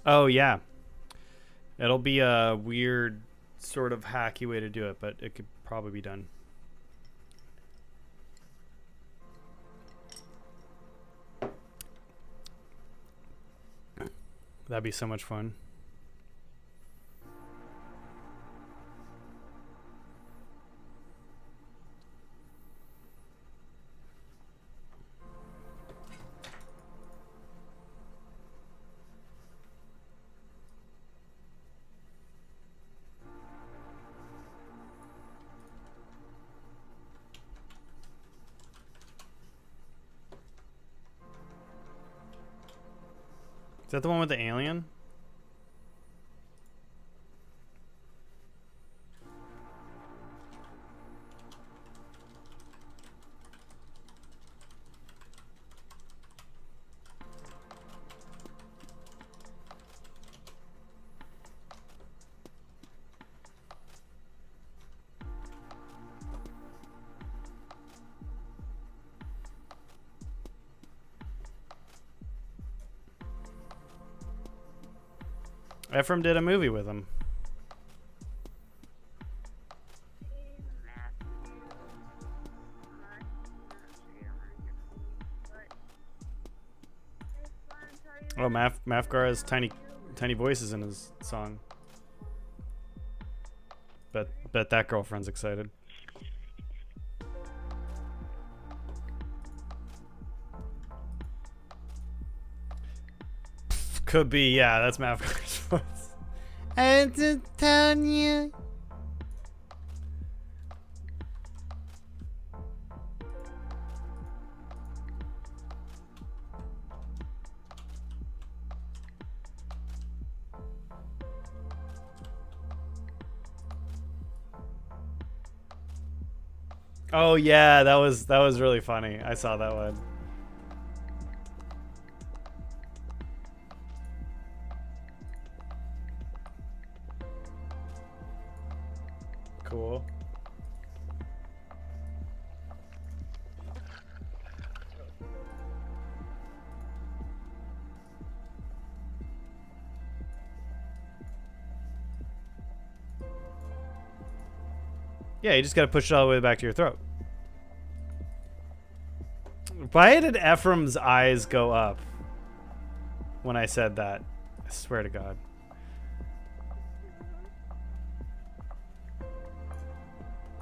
Oh yeah, it'll be a weird sort of hacky way to do it, but it could probably be done. That'd be so much fun. Is that the one with the alien? Ephraim did a movie with him. Oh, Mafgar has tiny voices in his song. Bet that girlfriend's excited. Could be, yeah, that's Mafgar's voice. I just tell you. Oh yeah, that was really funny. I saw that one. Cool. Yeah, you just gotta push it all the way back to your throat. Why did Ephraim's eyes go up when I said that? I swear to God.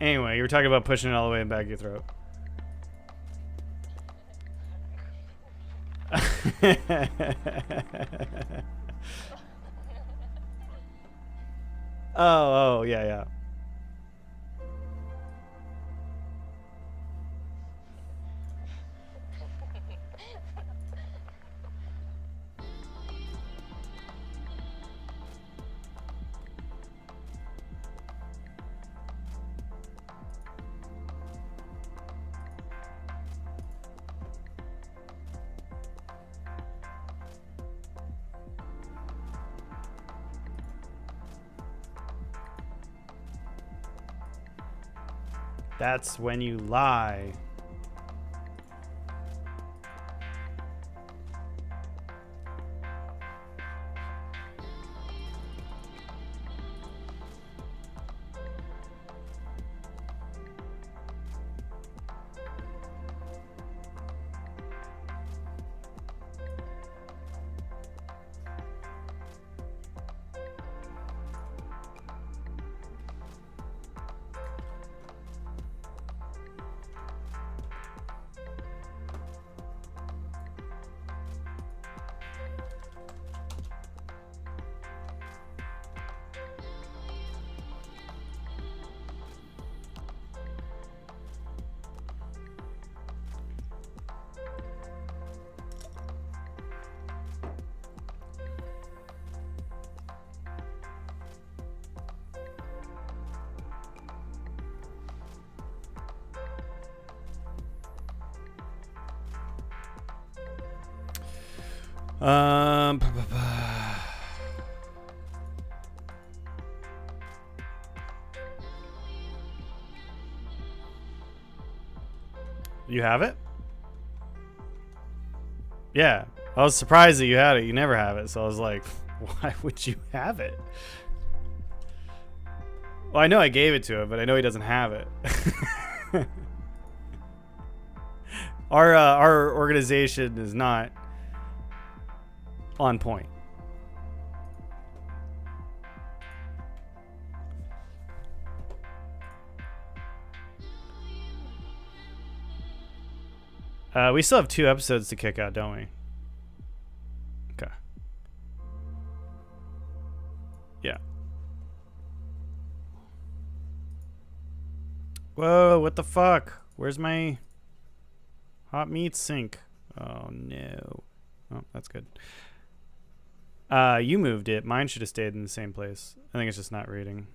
Anyway, you were talking about pushing it all the way back your throat. Oh, yeah, yeah. That's when you lie. Um, You have it? Yeah. I was surprised that you had it. You never have it. So I was like, Why would you have it? Well, I know I gave it to him, but I know he doesn't have it. Our organization is not on point. We still have 2 episodes to kick out, don't we? Okay. Yeah. Whoa, what the fuck? Where's my Hotmeatz sink? Oh, no. Oh, that's good. You moved it. Mine should have stayed in the same place. I think it's just not reading.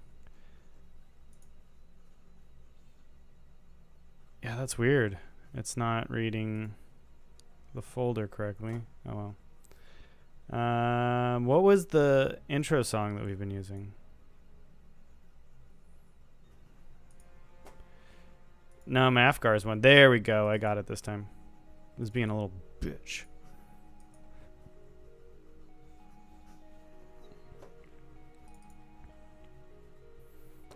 Yeah, that's weird. It's not reading the folder correctly. Oh well. What was the intro song that we've been using? No, Mafgar's one. There we go. I got it this time. I was being a little bitch.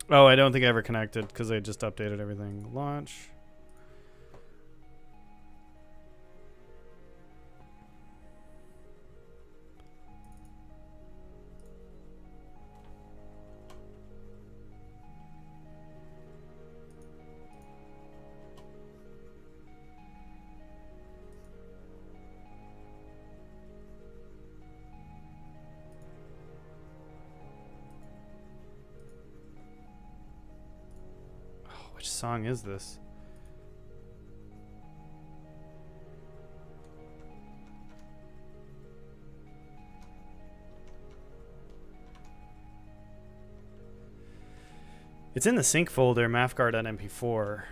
Oh, I don't think I ever connected because I just updated everything. Launch. Which song is this? It's in the sync folder, mafgar.mp4.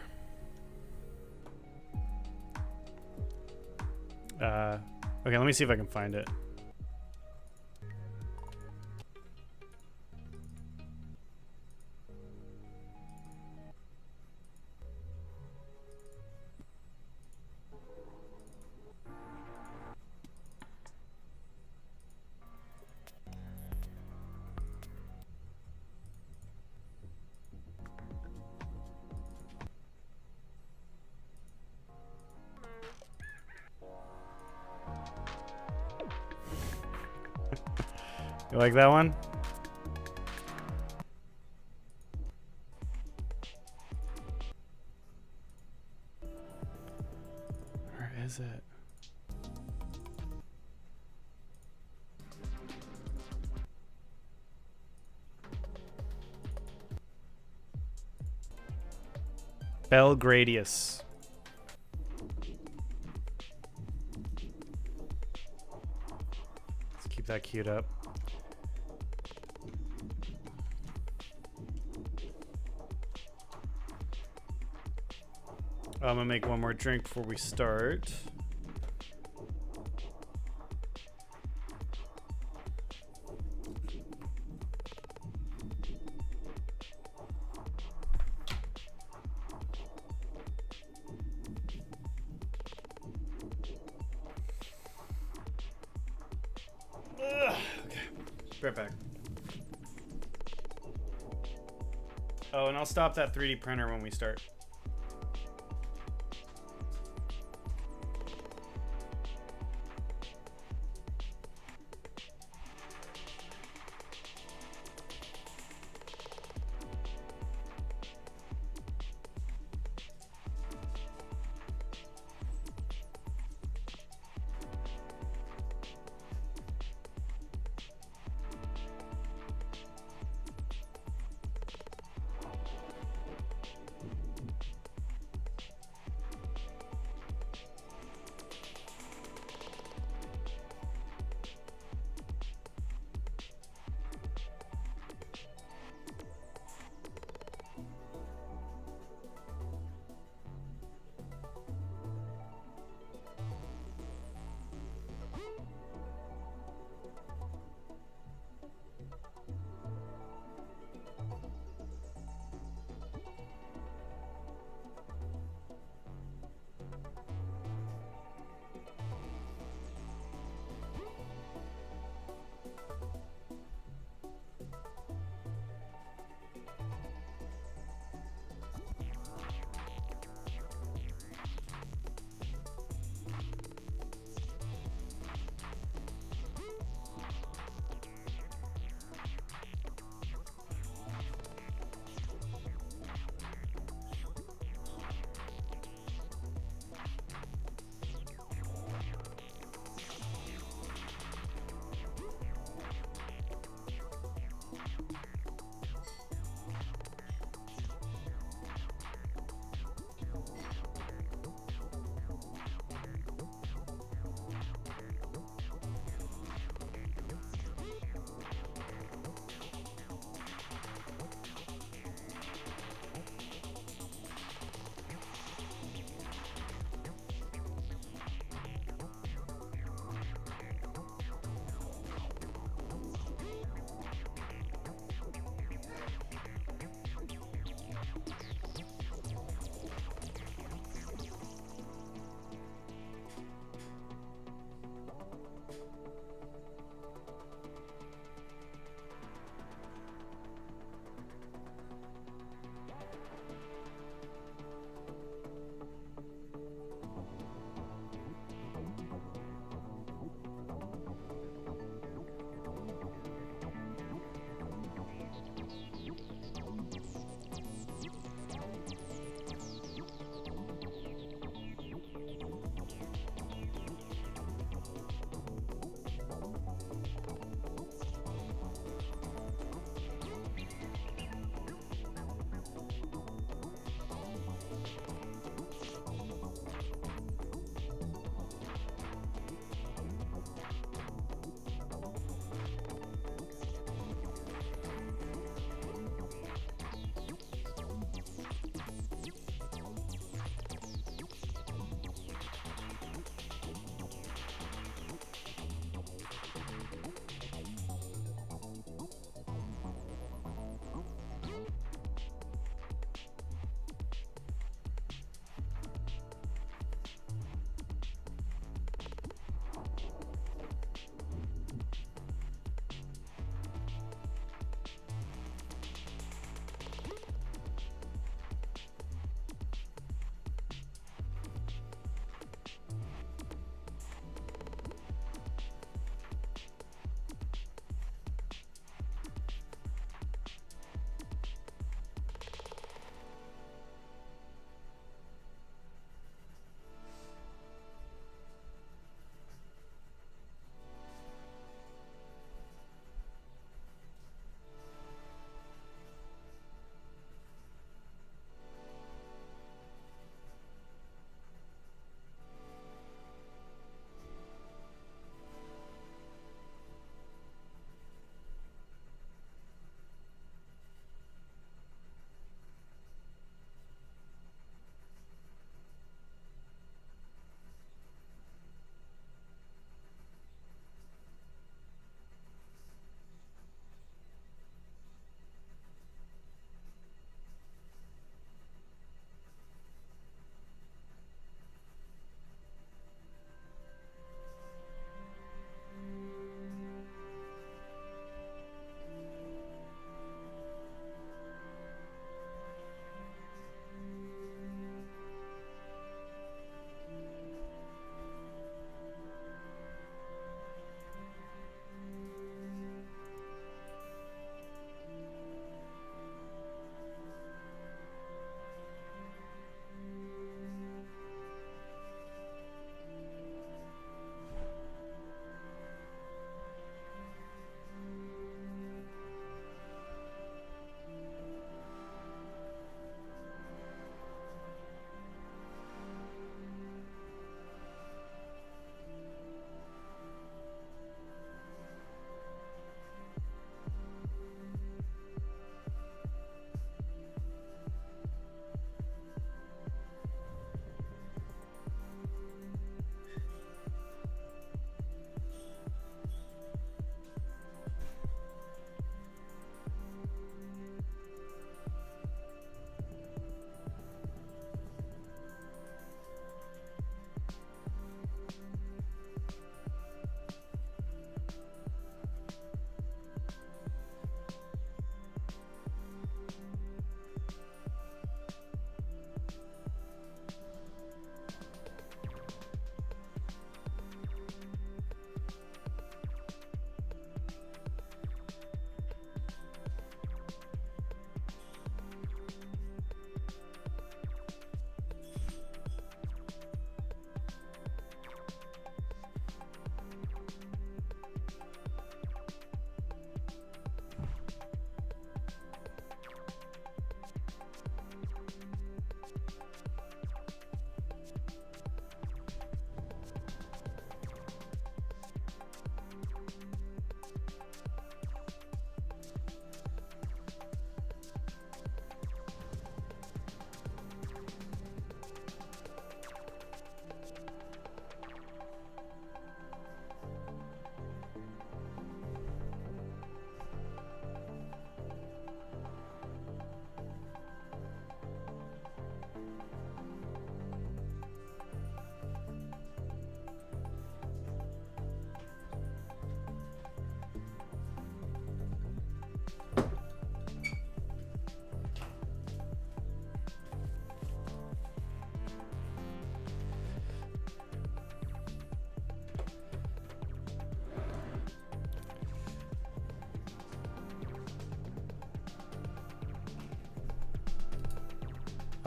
Okay, let me see if I can find it. You like that one? Where is it? Belgradius. Let's keep that queued up. I'm gonna make one more drink before we start. Okay, be right back. Oh, and I'll stop that 3D printer when we start.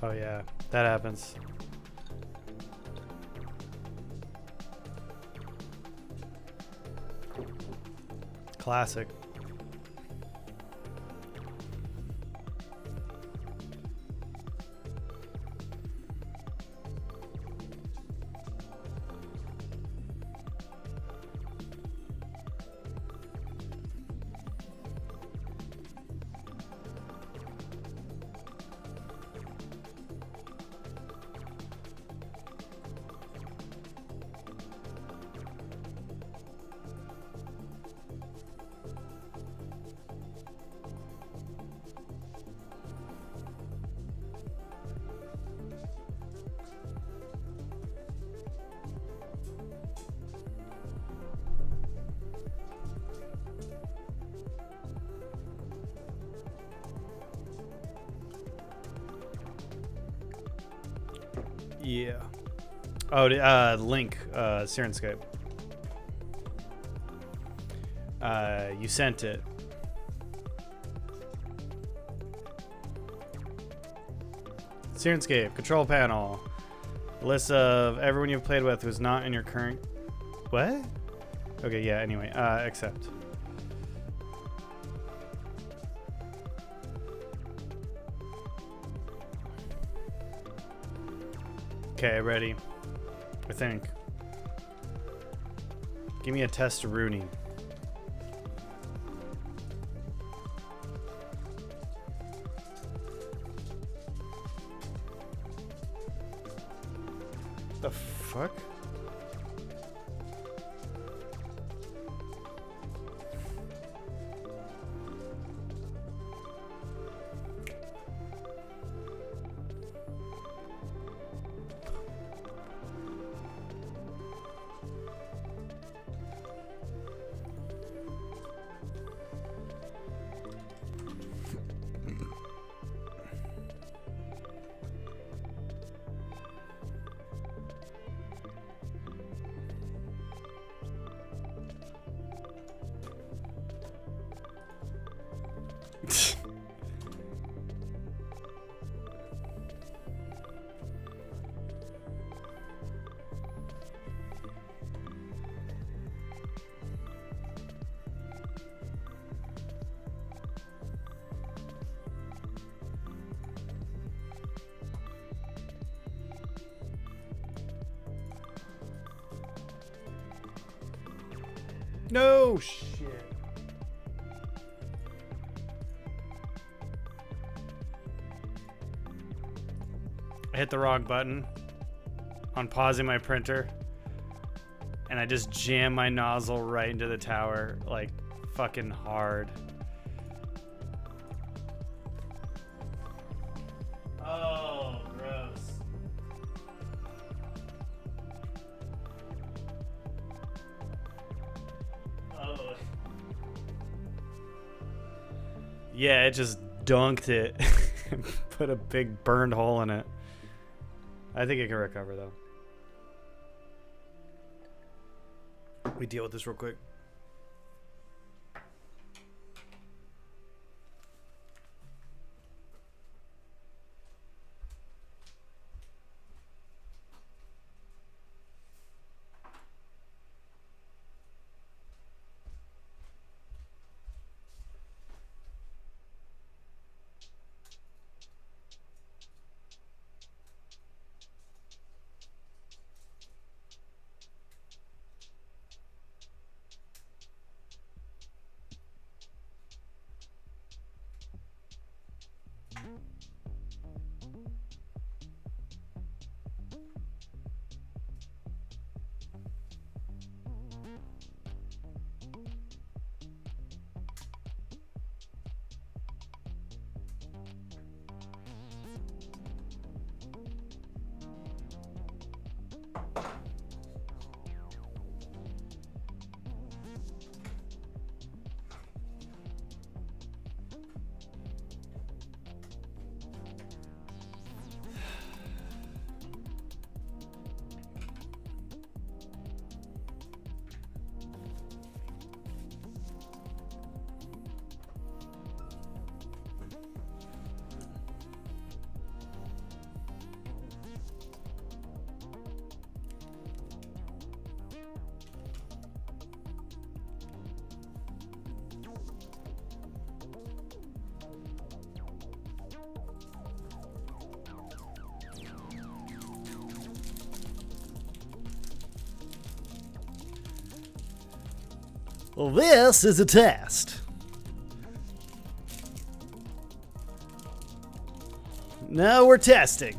Oh yeah, that happens. Classic. Yeah. Oh, link, Sirenscape. You sent it. Sirenscape, control panel. List of everyone you've played with who's not in your current... What? Okay, yeah, anyway. Accept. Okay, ready. I think. Give me a test of Rooney. The fuck? No shit. I hit the wrong button on pausing my printer, and I just jammed my nozzle right into the tower, like fucking hard. Oh, gross. Oh. Yeah, it just dunked it. Put a big burned hole in it. I think it can recover though. We deal with this real quick. This is a test. Now we're testing.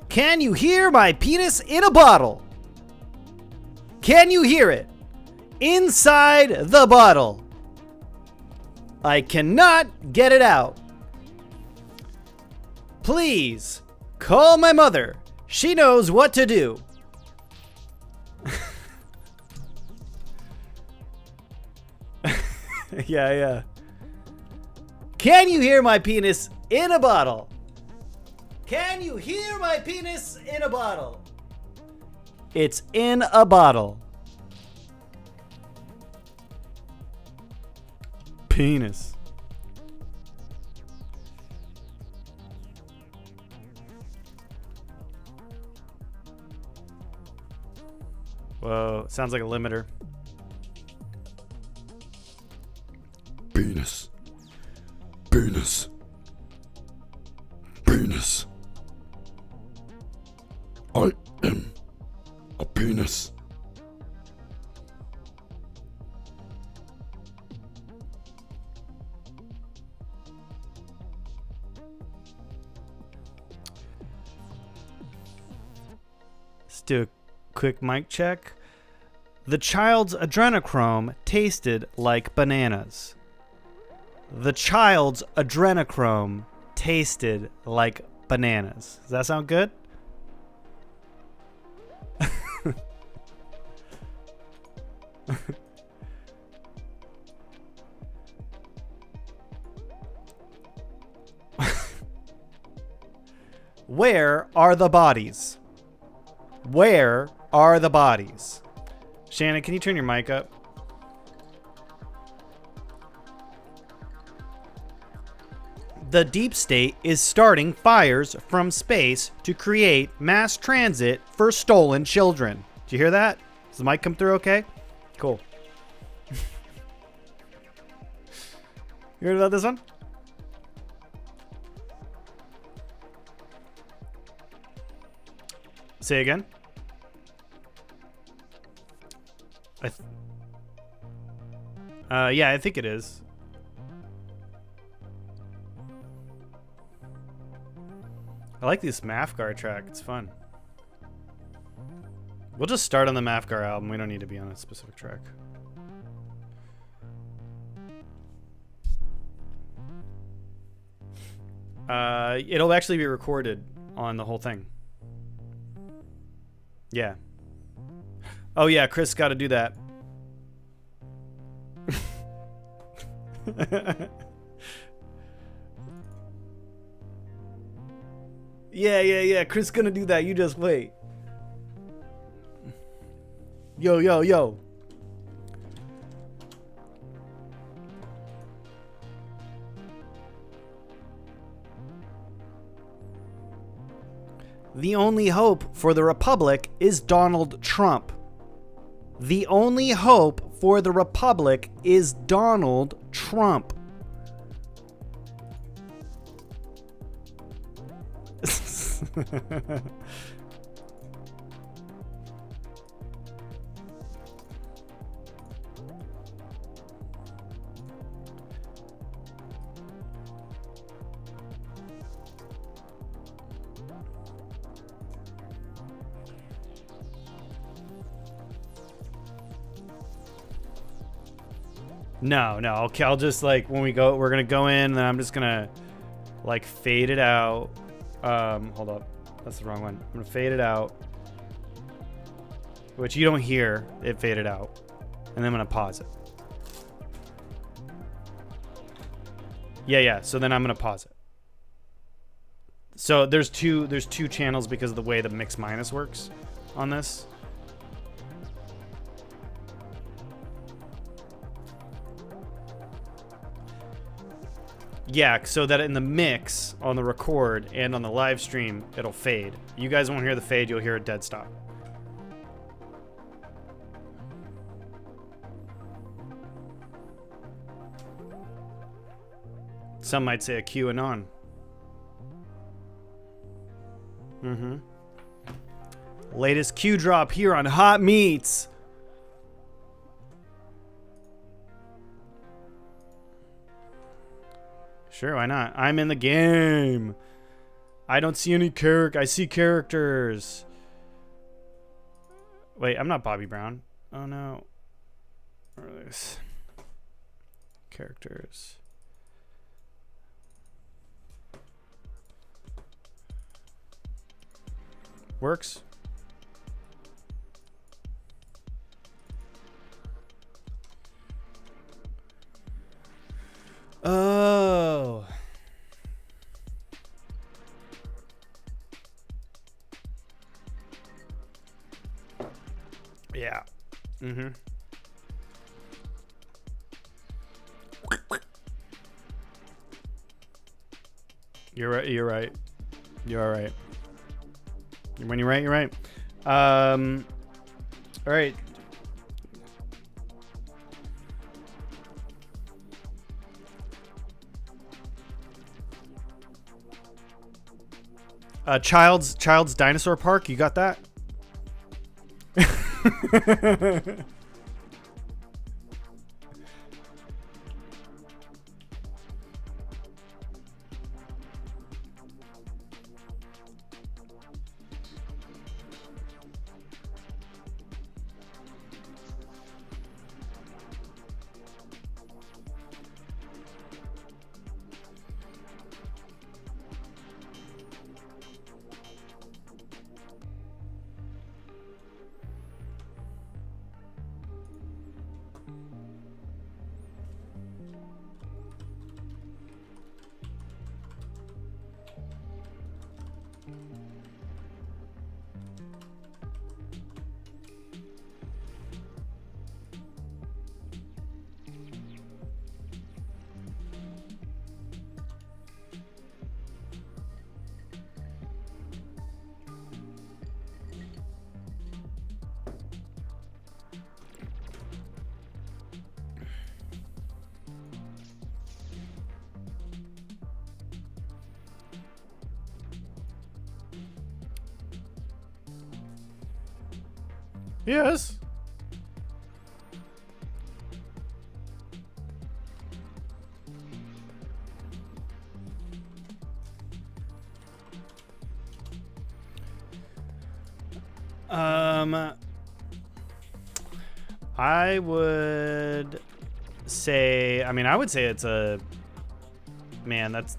Can you hear my penis in a bottle? Can you hear it? Inside the bottle. I cannot get it out. Please call my mother. She knows what to do. Yeah. Can you hear my penis in a bottle? Can you hear my penis in a bottle? It's in a bottle. Penis. Whoa, sounds like a limiter. Penis. Penis. Penis. I am a penis. Let's do a quick mic check. The child's adrenochrome tasted like bananas. The child's adrenochrome tasted like bananas. Does that sound good? Where are the bodies? Where are the bodies? Shannon, can you turn your mic up? The deep state is starting fires from space to create mass transit for stolen children. Did you hear that? Does the mic come through okay? Cool. You heard about this one? Say again. Yeah, I think it is. I like this Mafgar track. It's fun. We'll just start on the Mafgar album. We don't need to be on a specific track. It'll actually be recorded on the whole thing. Yeah. Oh yeah, Chris got to do that. Yeah. Chris gonna do that. You just wait. Yo. The only hope for the Republic is Donald Trump. The only hope for the Republic is Donald Trump. No. Okay, I'll just like when we're gonna go in, and then I'm just gonna like fade it out. Hold up, that's the wrong one. I'm gonna fade it out, which you don't hear it faded out, and then I'm gonna pause it. Yeah. So then I'm gonna pause it. So there's two channels because of the way the mix minus works on this. Yeah, so that in the mix on the record and on the live stream, it'll fade. You guys won't hear the fade, you'll hear a dead stop. Some might say a QAnon. Latest Q drop here on Hotmeatz. Sure, why not? I'm in the game. I don't see any I see characters. Wait, I'm not Bobby Brown. Oh no. Where are these characters? Works. Oh. Yeah. Mm-hmm. You're right. You're right. You're all right. When you're right, you're right. All right. Child's Dinosaur Park. You got that? Yes. I would say, I would say it's a, man, that's,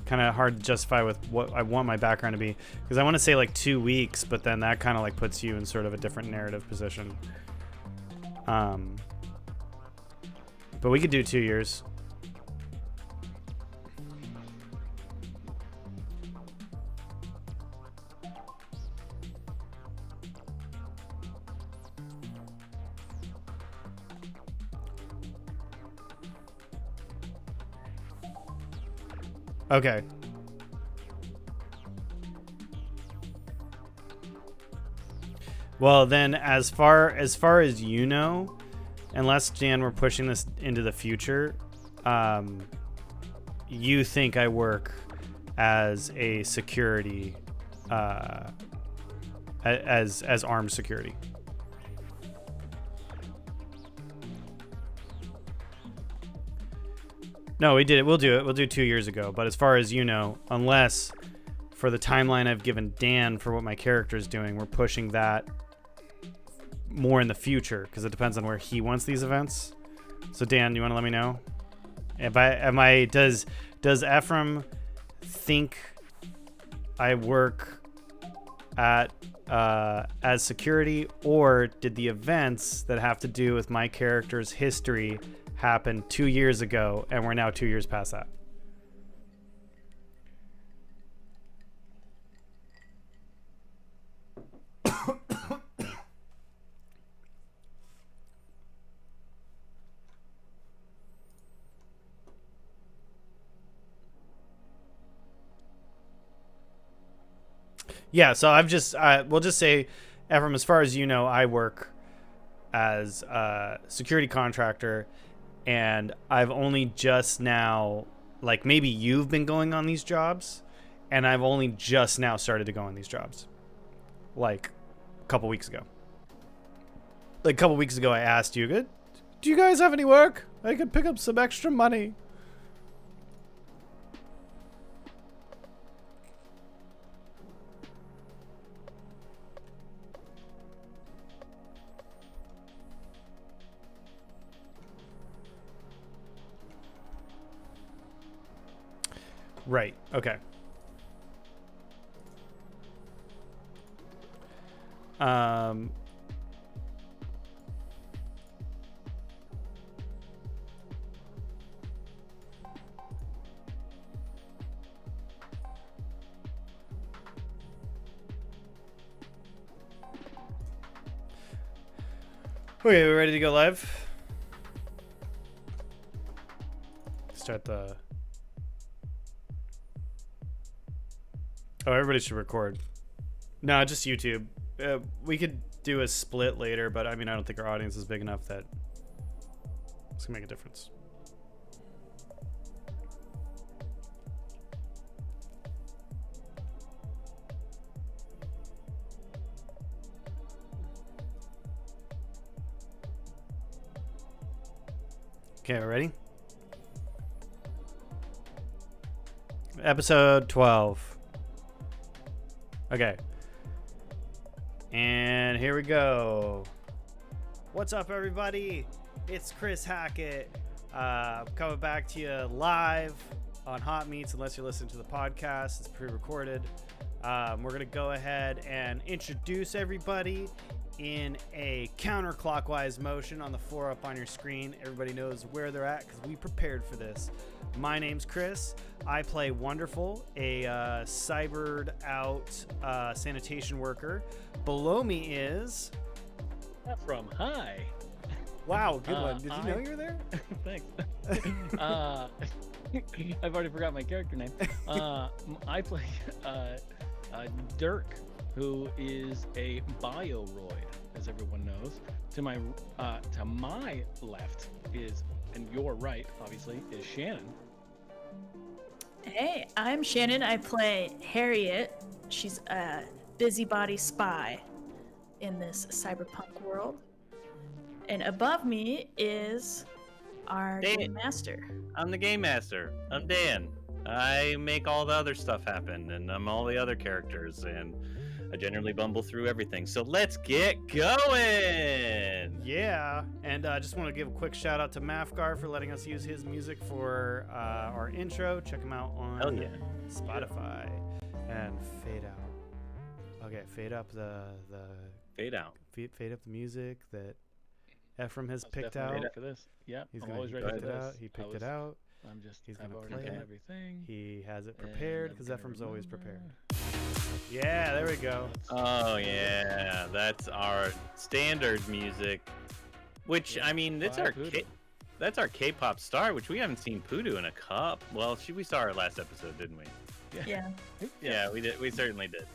kind of hard to justify with what I want my background to be, because I want to say like 2 weeks, but then that kind of like puts you in sort of a different narrative position. But we could do 2 years. Okay. Well, then, as far as you know, unless, Jan, we're pushing this into the future, you think I work as a security, as armed security. No, we did it. We'll do it. We'll do 2 years ago. But as far as you know, unless for the timeline I've given Dan for what my character is doing, we're pushing that more in the future because it depends on where he wants these events. So Dan, you want to let me know? Does Ephraim think I work at as security, or did the events that have to do with my character's history happened 2 years ago and we're now 2 years past that? Yeah, so we'll just say, Ephraim, as far as you know, I work as a security contractor, and I've only just now, like, maybe you've been going on these jobs, and I've only just now started to go on these jobs. like a couple weeks ago. Like a couple weeks ago, I asked you, do you guys have any work? I could pick up some extra money. Right. Okay. Okay, we're ready to go live. Start the. Oh, everybody should record. No, just YouTube. We could do a split later, but I mean, I don't think our audience is big enough that it's gonna make a difference. Okay, we're ready? Episode 12. Okay. And here we go. What's up, everybody? It's Chris Hackett. Coming back to you live on Hotmeatz, unless you're listening to the podcast. It's pre-recorded. We're going to go ahead and introduce everybody in a counterclockwise motion on the floor up on your screen. Everybody knows where they're at because we prepared for this. My name's Chris. I play Wonderful, a cybered out sanitation worker. Below me is... From Hi. Wow, good one. Did you know you were there? Thanks. I've already forgot my character name. I play Dirk, who is a bioroid, as everyone knows. To my left is, and your right, obviously, is Shannon. Hey, I'm Shannon. I play Harriet. She's a busybody spy in this cyberpunk world. And above me is our game master. I'm the game master. I'm Dan. I make all the other stuff happen, and I'm all the other characters, and I generally bumble through everything. So let's get going! Yeah, and I just want to give a quick shout out to Mafgar for letting us use his music for our intro. Check him out on Spotify. And fade out. Okay, fade up the fade out. Fade up the music that Ephraim has picked Definitely out. ready for this. Yeah, He's I'm gonna always pick ready for it this. out. He picked it out. I've already done everything. He has it prepared because And I'm Ephraim's gonna always remember. prepared. Yeah, there we go. Oh yeah, that's our standard music. Which I mean, that's our K-pop star, which we haven't seen Poodoo in a cup. Well, we saw her last episode, didn't we? Yeah. Yeah, we did. We certainly did.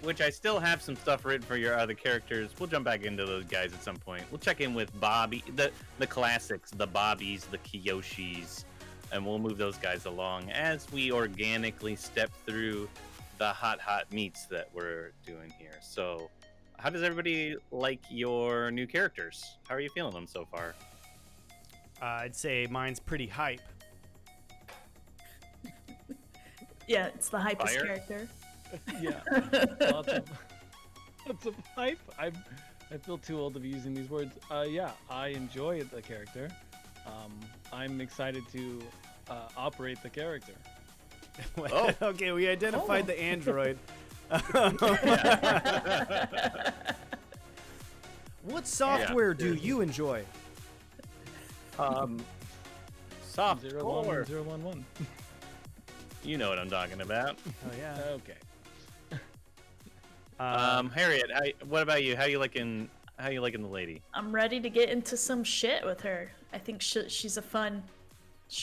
Which I still have some stuff written for your other characters. We'll jump back into those guys at some point. We'll check in with Bobby, the classics, the Bobbies, the Kiyoshis, and we'll move those guys along as we organically step through the hot meats that we're doing here. So, how does everybody like your new characters? How are you feeling them so far? I'd say mine's pretty hype. Yeah, it's the hypest Fire? character. Yeah. Lots of hype. I feel too old to be using these words. Yeah, I enjoy the character. I'm excited to operate the character. Oh. Okay, we identified the android. What software do you enjoy? Soft 011. You know what I'm talking about. Oh yeah. Okay. Harriet, what about you? How you liking the lady? I'm ready to get into some shit with her. I think she'll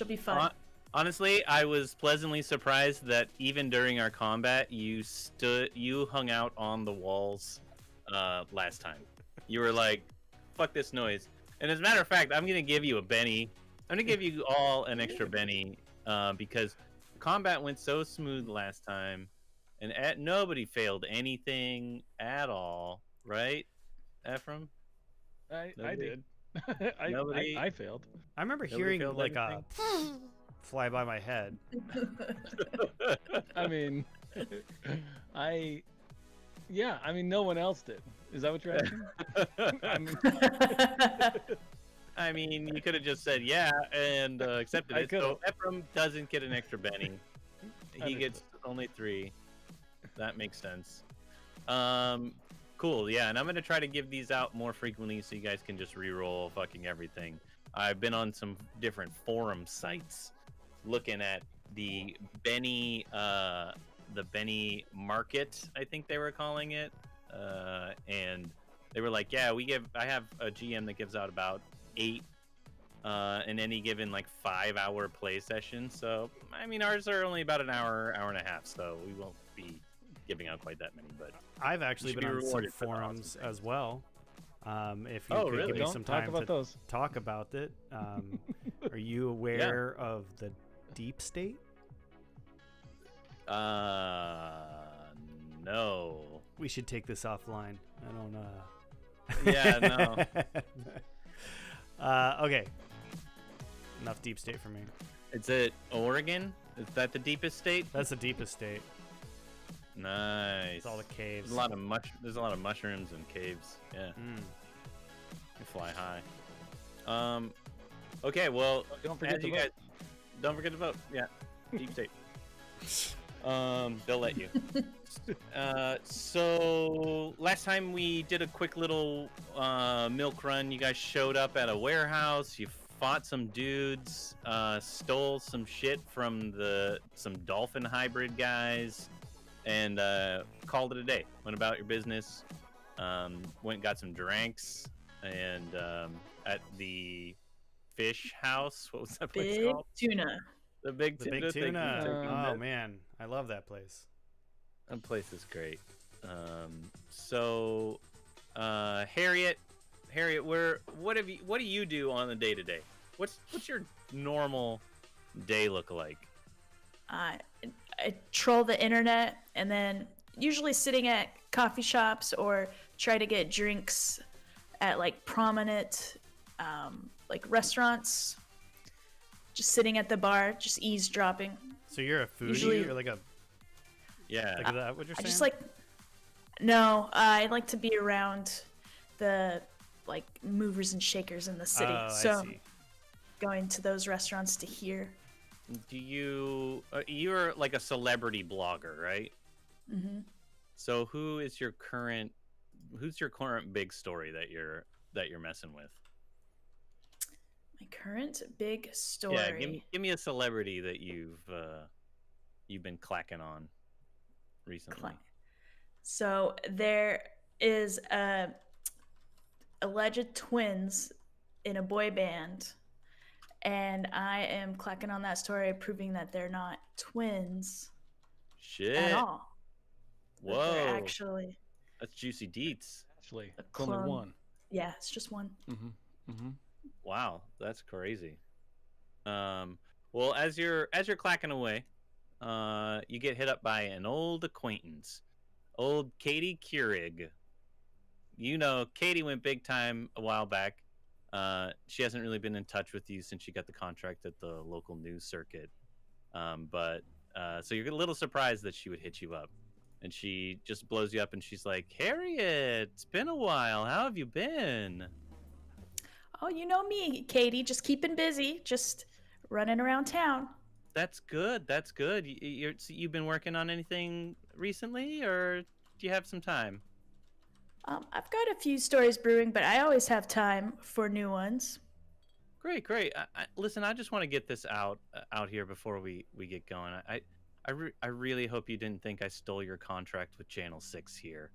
be fun. Honestly, I was pleasantly surprised that even during our combat, you hung out on the walls last time. You were like, fuck this noise. And as a matter of fact, I'm gonna give you a Benny. I'm gonna give you all an extra Benny because combat went so smooth last time, and nobody failed anything at all, right, Ephraim? I Nobody? did. Nobody? I failed. I remember Nobody hearing failed like anything? a fly by my head. I mean, I mean, no one else did. Is that what you're asking? I mean, I mean, you could have just said yeah and accepted I it. So Ephraim doesn't get an extra Benny. He Understood. gets only 3. That makes sense. Cool, yeah, and I'm gonna try to give these out more frequently so you guys can just re-roll fucking everything. I've been on some different forum sites looking at the Benny market, I think they were calling it, and they were like, yeah, I have a GM that gives out about 8 in any given like 5-hour play session. So I mean, ours are only about an hour and a half, so we won't be giving out quite that many. But I've actually should been be on some rewarded for the forums awesome things. as well. If you Oh, could really? give me Don't some talk time about to those. talk about it. Are you aware of the deep state? No. We should take this offline. I don't Yeah, no. Okay. Enough deep state for me. Is it Oregon? Is that the deepest state? That's the deepest state. Nice. It's all the caves. There's a lot of mushrooms and caves. Yeah. You fly high. Okay, well, Don't forget as to you vote. guys don't forget to vote. Yeah. Deep state. They'll let you. So last time we did a quick little milk run. You guys showed up at a warehouse. You fought some dudes, stole some shit from some dolphin hybrid guys, and called it a day. Went about your business. Went and got some drinks, and at the fish house. What was that place Big called? tuna. The Big The Tuna. big Thank you for tuna. taking Oh that. man, I love that place. That place is great. So, Harriet, what do you do on the day to day? What's your normal day look like? I troll the internet and then usually sitting at coffee shops or try to get drinks at like prominent like restaurants. Just sitting at the bar, just eavesdropping. So you're a foodie Usually- or like a Yeah. like is that what you're I saying? just like I like to be around the like movers and shakers in the city. Oh, so I see. going to those restaurants to hear. Do you? You're like a celebrity blogger, right? Mm-hmm. So who's your current big story that you're messing with? My current big story. Yeah, give me a celebrity that you've been clacking on recently. So there is alleged twins in a boy band, and I am clacking on that story, proving that they're not twins Shit. at all. That Whoa. they're actually That's juicy deets. Actually, a it's only clone. one. Yeah, it's just one. Wow, that's crazy. Well, as you're clacking away, you get hit up by an old acquaintance, old Katie Keurig. You know, Katie went big time a while back. She hasn't really been in touch with you since she got the contract at the local news circuit. But so you're a little surprised that she would hit you up. And she just blows you up and she's like, Harriet, it's been a while. How have you been? Oh, you know me, Katie, just keeping busy, just running around town. That's good. That's good. You've been working on anything recently, or do you have some time? I've got a few stories brewing, but I always have time for new ones. Great, great. Listen, I just want to get this out here before we get going. I really hope you didn't think I stole your contract with Channel 6 here.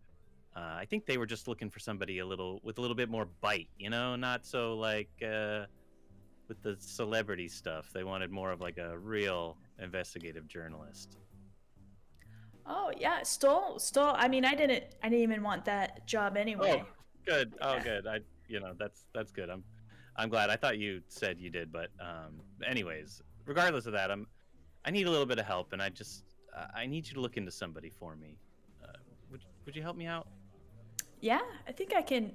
I think they were just looking for somebody with a little bit more bite, you know, not so like with the celebrity stuff. They wanted more of like a real investigative journalist. Oh yeah, stole. I mean, I didn't even want that job anyway. Oh, good. Oh, Yeah. good. That's good. I'm glad. I thought you said you did, but anyways, regardless of that, I need a little bit of help, and I need you to look into somebody for me. Would you help me out? Yeah, I think I can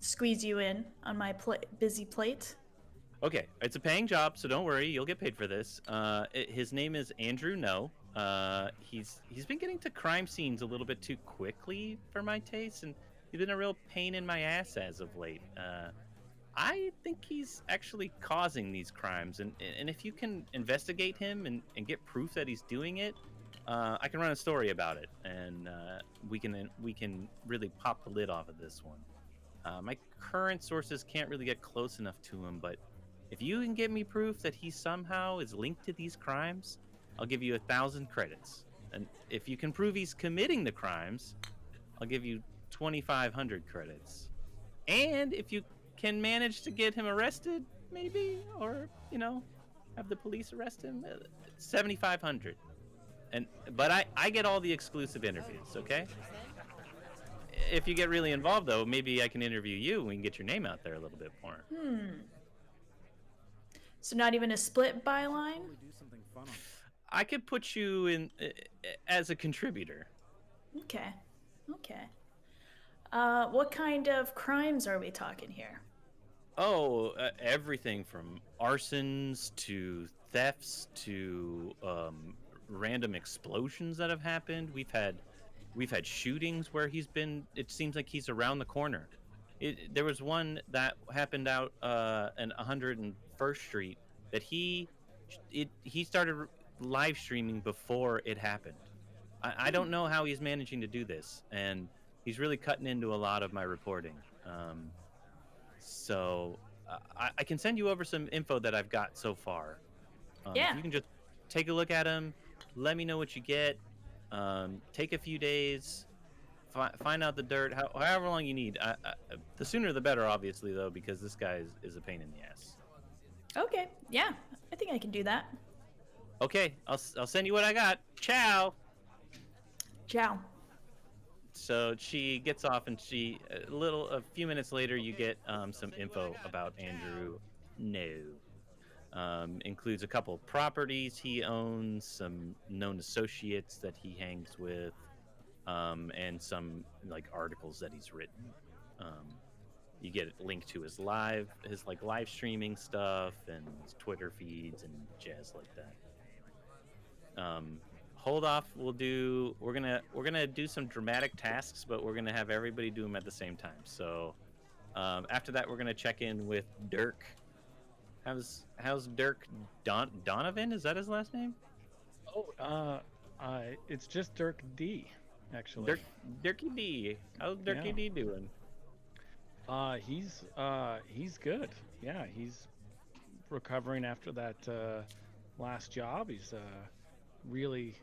squeeze you in on my busy plate. Okay, it's a paying job, so don't worry, you'll get paid for this. His name is Andrew No. He's been getting to crime scenes a little bit too quickly for my taste, and he's been a real pain in my ass as of late. I think he's actually causing these crimes, and if you can investigate him and get proof that he's doing it, I can run a story about it, and we can really pop the lid off of this one. My current sources can't really get close enough to him, but if you can get me proof that he somehow is linked to these crimes, I'll give you 1,000 credits. And if you can prove he's committing the crimes, I'll give you 2,500 credits. And if you can manage to get him arrested, maybe, or have the police arrest him, 7,500. But I get all the exclusive interviews, okay? If you get really involved, though, maybe I can interview you and we can get your name out there a little bit more. So not even a split byline? I could put you in as a contributor. Okay. What kind of crimes are we talking here? Oh, everything from arsons to thefts to random explosions that have happened. We've had shootings where he's been. It seems like he's around the corner. There was one that happened out in 101st Street that he started live streaming before it happened. I don't know how he's managing to do this, and he's really cutting into a lot of my reporting. So I can send you over some info that I've got so far. Yeah. If you can just take a look at them, let me know what you get. Take a few days, find out the dirt, however long you need. The sooner the better, obviously, though, because this guy is a pain in the ass. Okay, yeah, I think I can do that. Okay, I'll send you what I got. Ciao. Ciao. So she gets off, and a few minutes later, you get some info about Andrew No. Includes a couple properties he owns, some known associates that he hangs with, and some articles that he's written. You get a link to his live streaming stuff and his Twitter feeds and jazz like that. Hold off. We're gonna do some dramatic tasks, but we're gonna have everybody do them at the same time. So after that, we're gonna check in with Dirk. How's Dirk Donovan? Is that his last name? Oh, it's just Dirk D, actually. Dirky D. How's Dirky D doing? He's good. Yeah, he's recovering after that last job. He's really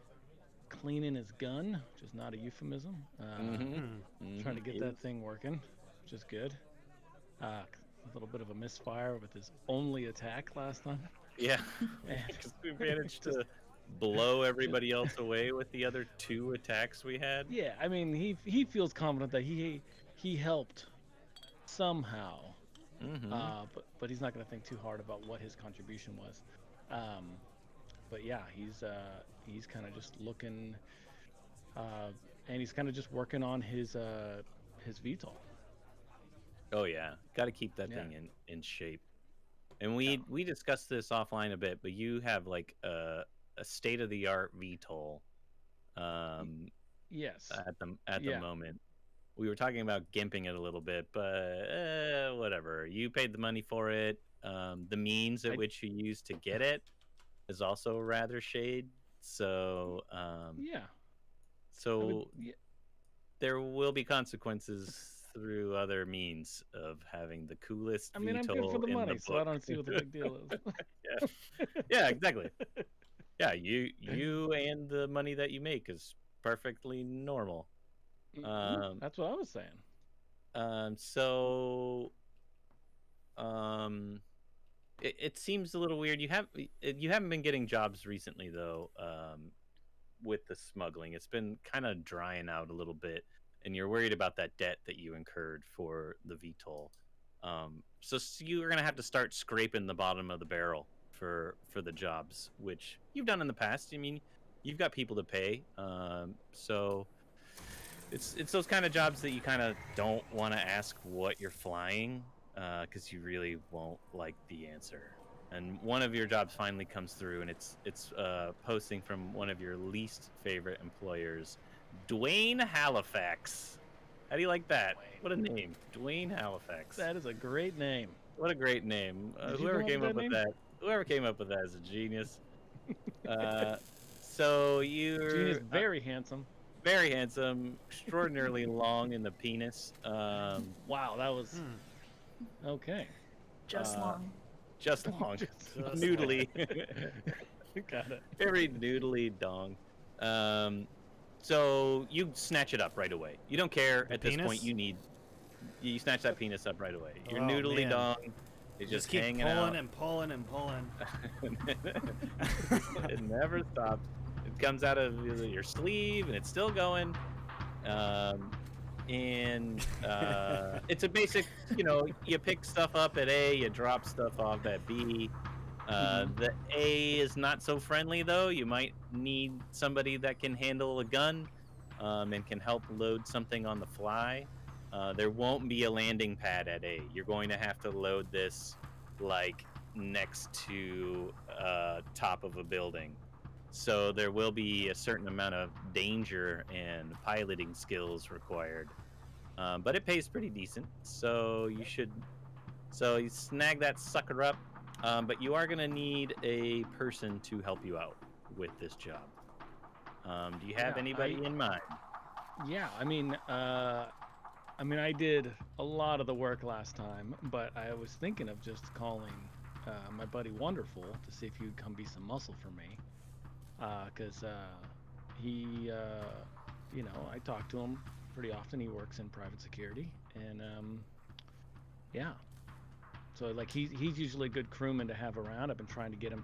cleaning his gun, which is not a euphemism. Trying to get that thing working, which is good. A little bit of a misfire with his only attack last time. Yeah, because we managed to blow everybody else away with the other 2 attacks we had. Yeah, I mean, he feels confident that he helped somehow, but he's not going to think too hard about what his contribution was. But yeah, he's kind of just looking, and he's kind of just working on his VTOL. Oh yeah, got to keep that thing in shape. And we discussed this offline a bit, but you have a state of the art VTOL. Yes. At the moment, we were talking about gimping it a little bit, but whatever. You paid the money for it. The means at which you used to get it is also rather shade. So So there will be consequences through other means of having the coolest. I mean, I'm good for the money, so I don't see what the big deal is. Yeah, exactly. Yeah, you and the money that you make is perfectly normal. That's what I was saying. It seems a little weird. You haven't been getting jobs recently though. With the smuggling, it's been kind of drying out a little bit, and you're worried about that debt that you incurred for the VTOL. So you're gonna have to start scraping the bottom of the barrel for the jobs, which you've done in the past. I mean, you've got people to pay. So it's those kind of jobs that you kind of don't want to ask what you're flying, because you really won't like the answer. And one of your jobs finally comes through, and it's posting from one of your least favorite employers, Dwayne Halifax. How do you like that? What a name, Dwayne Halifax. That is a great name. What a great name. Did you Whoever come came up up with with that that, whoever came up with that is a genius. So you're Gene is very handsome. very handsome, extraordinarily long in the penis. Wow, that was okay. Just long. Just long, Just noodly, Got it. very noodly dong. So you snatch it up right away. You don't care The at this penis? point. You snatch that penis up right away. Your Oh, noodly man. dong is Just just keep hanging pulling out. and pulling and pulling. It never stops. It comes out of your sleeve and it's still going. It's a basic, you pick stuff up at A, you drop stuff off at B. The A is not so friendly though. You might need somebody that can handle a gun and can help load something on the fly. There won't be a landing pad at A. You're going to have to load this like next to top of a building. So there will be a certain amount of danger and piloting skills required. But it pays pretty decent. So you snag that sucker up. But you are going to need a person to help you out with this job. Do you have Yeah, anybody in mind? Yeah, I mean, I did a lot of the work last time, but I was thinking of just calling my buddy Wonderful to see if he would come be some muscle for me. Because he, I talk to him pretty often. He works in private security, and yeah. So like he's usually a good crewman to have around. I've been trying to get him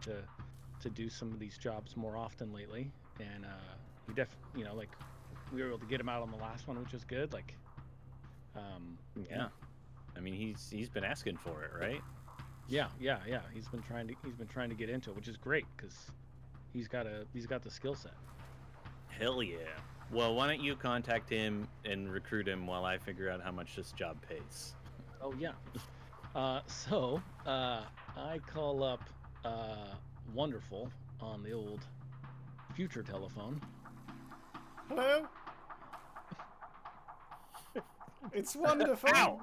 to do some of these jobs more often lately, and he like we were able to get him out on the last one, which was good. Like, Yeah. I mean, he's been asking for it, right? yeah. He's been trying to get into it, which is great because he's got the skill set. Hell yeah. Well, why don't you contact him and recruit him while I figure out how much this job pays? Oh yeah. So I call up Wonderful on the old future telephone. Hello? It's wonderful. Ow!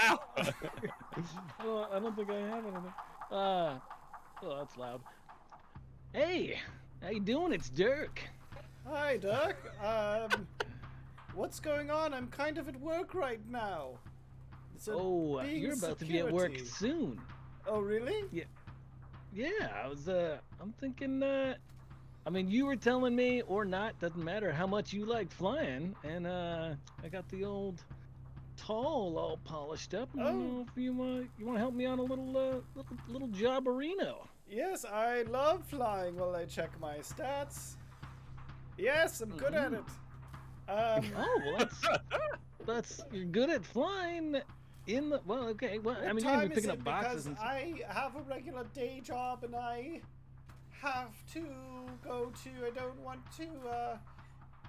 Ow! I don't think I have anything. Oh, that's loud. Hey, how you doing? It's Dirk. Hi, Dirk. What's going on? I'm kind of at work right now. So being you're about to be at work security. soon. Oh, really? Yeah, I was. I'm thinking. You were telling me, or not, doesn't matter how much you like flying, and I got the old tall all polished up. I don't know if you want to help me on a little jobberino. Yes, I love flying while I check my stats. Yes, I'm good at it. Oh, well, that's you're good at flying. Okay. Well, What you're gonna time be is picking it? up boxes. Because I have a regular day job and I have to go to. I don't want to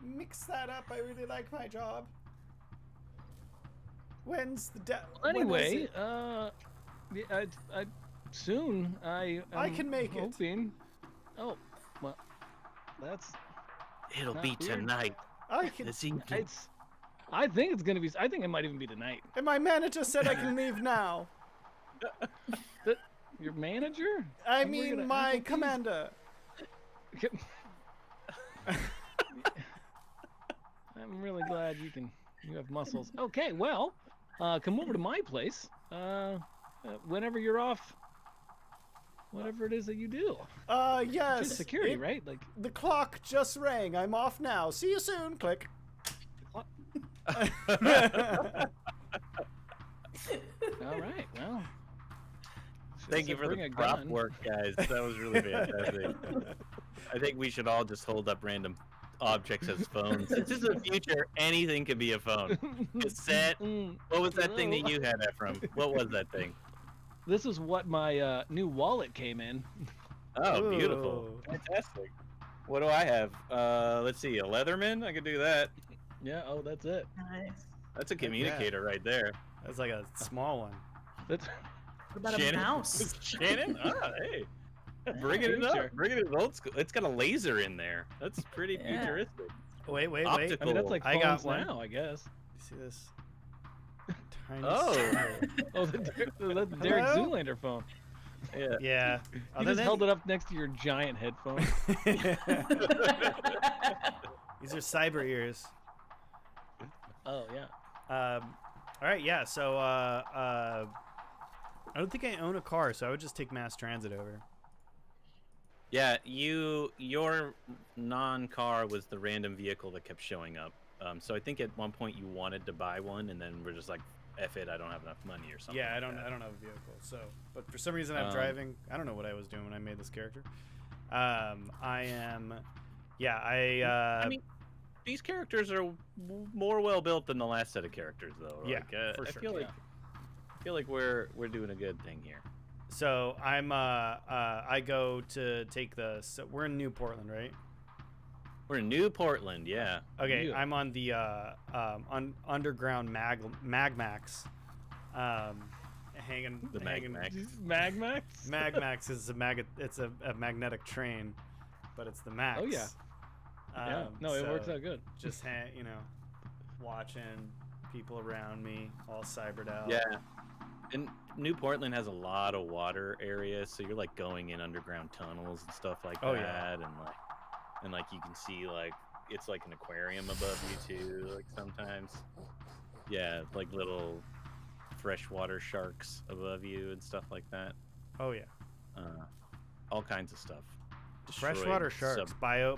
mix that up. I really like my job. When's the Anyway, soon. I can make it. hoping. Oh, well, that's. It'll Not be weird. tonight. I can. This evening. I think it's gonna be. I think it might even be tonight. And my manager said I can leave now. Your manager? I And we're mean, gonna my Applebee's? commander. I'm really glad you have muscles. Okay, well, come over to my place whenever you're off. Whatever it is that you do. Yes. It's security, right? Like. The clock just rang. I'm off now. See you soon. Click. All right. Well. Thank you for the prop work, guys. That was really fantastic. I think we should all just hold up random objects as phones. This is the future. Anything could be a phone. Cassette. What was that thing that you had that from? What was that thing? This is what my new wallet came in. Oh, beautiful. Ooh. Fantastic. What do I have? Let's see, a Leatherman. I could do that. Yeah. Oh, that's it. Nice. That's a communicator right there. That's like a small one. That's What about Shannon? a mouse? Shannon? Ah, hey. Bringing it future. up. Bringing it old school. It's got a laser in there. That's pretty Yeah. futuristic. Wait. Optical. I mean, that's like I got phones one. now, I guess. You see this? Tiny Oh. slider. Oh, that's the Derek Hello? Zoolander phone. Yeah. Yeah. You just held it up next to your giant headphones. These are cyber ears. Oh yeah. All right, yeah. So I don't think I own a car, so I would just take mass transit over. Yeah, your non-car was the random vehicle that kept showing up. So I think at one point you wanted to buy one, and then we're just like, "F it, I don't have enough money" or something. Yeah, I like don't that. have a vehicle. So, but for some reason I'm driving. I don't know what I was doing when I made this character. I am. Yeah, I mean, these characters are more well built than the last set of characters, though. Yeah, Like, for I sure. feel like we're doing a good thing here. So I'm I go to take the. So we're in New Portland, right? We're in New Portland, yeah. Okay, Yeah. I'm on the underground Magmax. Hanging The Magmax. Magmax. Magmax is a magnetic train, but it's the Max. Oh, yeah. Yeah. No, it works so out good. Just watching people around me all cybered out. Yeah. And New Portland has a lot of water areas, so you're like going in underground tunnels and stuff like Oh, that, yeah. and like you can see like it's like an aquarium above you too, like sometimes. Yeah, like little freshwater sharks above you and stuff like that. Oh yeah. All kinds of stuff. Freshwater Destroyed sharks,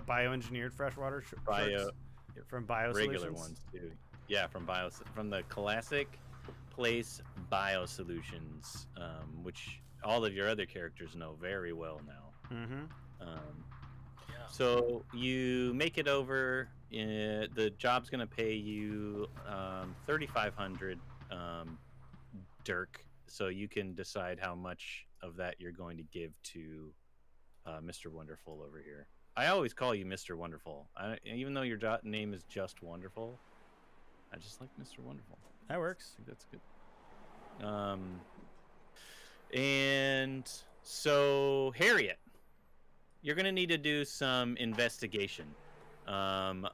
bioengineered freshwater Bio- sharks from Bio regular Solutions? ones too. Yeah, from the classic place Biosolutions, which all of your other characters know very well now. Mm-hmm. So you make it over. The job's gonna pay you 3,500 Dirk. So you can decide how much of that you're going to give to Mr. Wonderful over here. I always call you Mr. Wonderful, even though your name is just Wonderful. I just like Mr. Wonderful. That works. I think that's good. And so Harriet, you're gonna need to do some investigation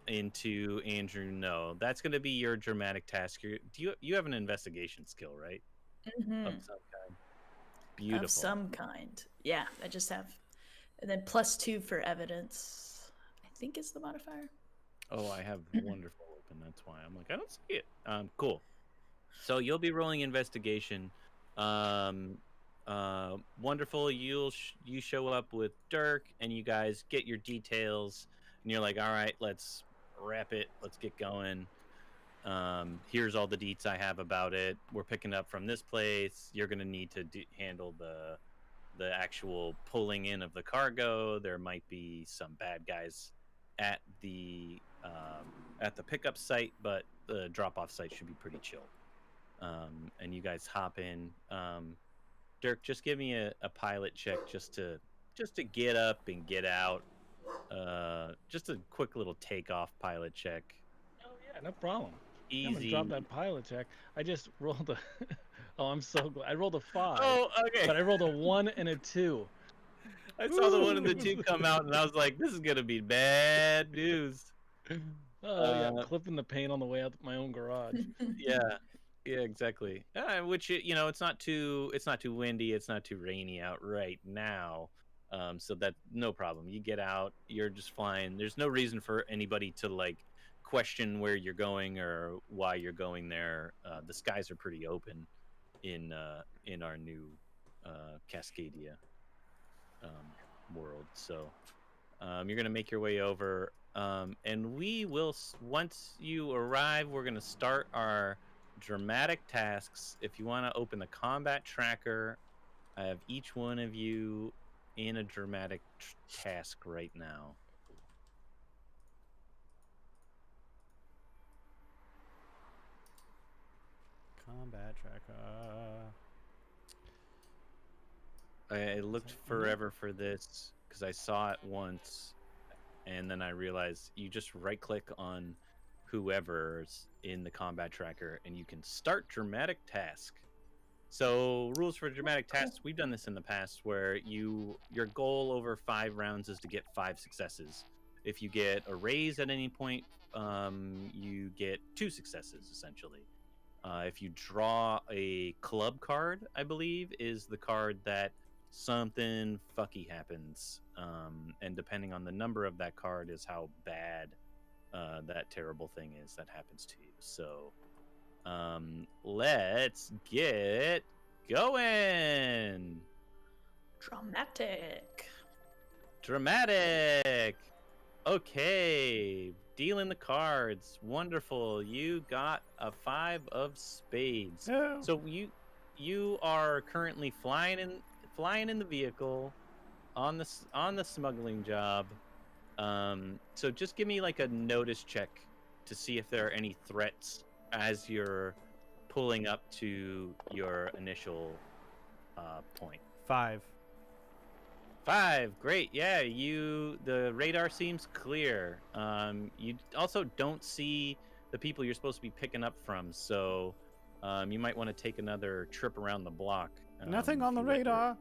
into Andrew No. That's gonna be your dramatic task. You have an investigation skill, right? Mhm. Of some kind. Beautiful. Of some kind. Yeah, I just have. And then +2 for evidence, I think is the modifier. Oh, I have Wonderful open. That's why I'm like, I don't see it. Cool. So you'll be rolling investigation. Wonderful. You show up with Dirk, and you guys get your details, and you're like, all right, let's wrap it. Let's get going. Here's all the deets I have about it. We're picking up from this place. You're gonna need to handle the actual pulling in of the cargo. There might be some bad guys at the pickup site, but the drop-off site should be pretty chill. And you guys hop in. Dirk, just give me a pilot check just to get up and get out. Just a quick little takeoff pilot check. Oh yeah, no problem. I'm gonna Easy. drop that pilot check. I just rolled a. Oh, I'm so glad. I rolled a 5. Oh, okay. But I rolled a 1 and a 2. I saw the 1 and the 2 come out, and I was like, "This is gonna be bad news." Oh yeah, clipping the paint on the way out my own garage. Yeah, exactly. Which it's not too windy, it's not too rainy out right now, so that no problem. You get out, you're just flying. There's no reason for anybody to like question where you're going or why you're going there. The skies are pretty open in our new Cascadia world, so you're gonna make your way over. And we will, once you arrive, we're going to start our dramatic tasks. If you want to open the combat tracker, I have each one of you in a dramatic task right now. Combat tracker. I looked forever for this because I saw it once and then I realized you just right-click on whoever's in the combat tracker, and you can start dramatic task. So rules for dramatic tasks, we've done this in the past where your goal over 5 rounds is to get 5 successes. If you get a raise at any point, you get 2 successes essentially. If you draw a club card, I believe, is the card that something fucky happens. And depending on the number of that card is how bad that terrible thing is that happens to you. So let's get going. Dramatic. Okay, dealing the cards. Wonderful. You got a 5 of spades. Oh. So you are currently flying in the vehicle on the smuggling job. So just give me like a notice check to see if there are any threats as you're pulling up to your initial point. 5. 5, great. Yeah, the radar seems clear. You also don't see the people you're supposed to be picking up from, so you might want to take another trip around the block. Nothing on the radar.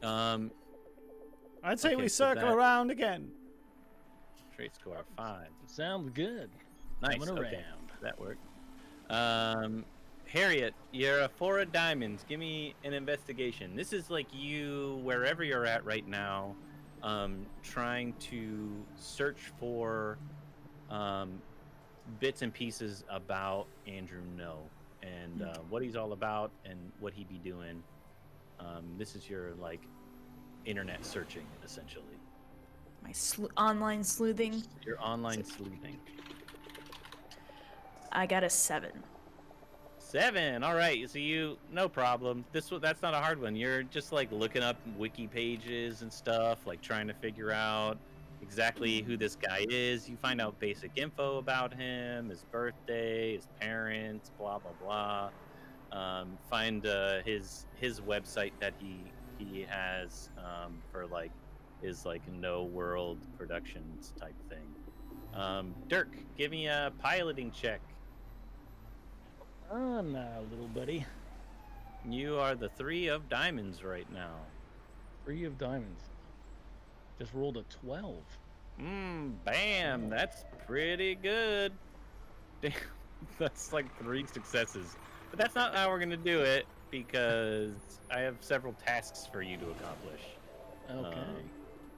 I'd say Okay, we so circle that- around again. Trait score 5. Sounds good. Nice. Coming Okay, around. that worked. Harriet, you're a 4 of diamonds. Give me an investigation. This is like you, wherever you're at right now, trying to search for bits and pieces about Andrew No and what he's all about and what he be doing. This is your like internet searching essentially. My online sleuthing. Your online sleuthing. I got a 7. 7. All right. So no problem. That's not a hard one. You're just like looking up wiki pages and stuff, like trying to figure out exactly who this guy is. You find out basic info about him, his birthday, his parents, blah blah blah. Find his website that he has for like his like No World Productions type thing. Dirk, give me a piloting check. On little buddy. You are the 3 of diamonds right now. 3 of diamonds. Just rolled a 12. Bam! That's pretty good. Damn, that's like 3 successes. But that's not how we're gonna do it because I have several tasks for you to accomplish. Okay.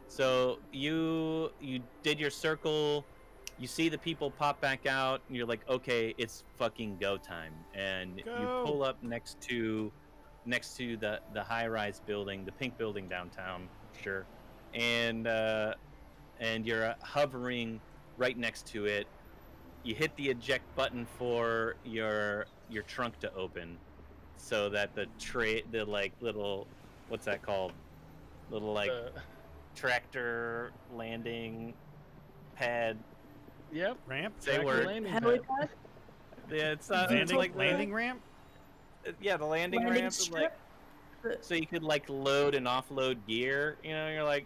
So you did your circle. You see the people pop back out, and you're like, okay, it's fucking go time. And Go. you pull up next to the high-rise building, the pink building downtown, sure. And you're hovering right next to it. You hit the eject button for your trunk to open, so that the like little, what's that called? Little like tractor landing pad. Yep. Ramp? Say Tractor word. landing Helipad? pad. Yeah, it's not Landing, it's like landing ramp? yeah, the landing Landing ramp, strip? so you could like load and offload gear. You know, you're like,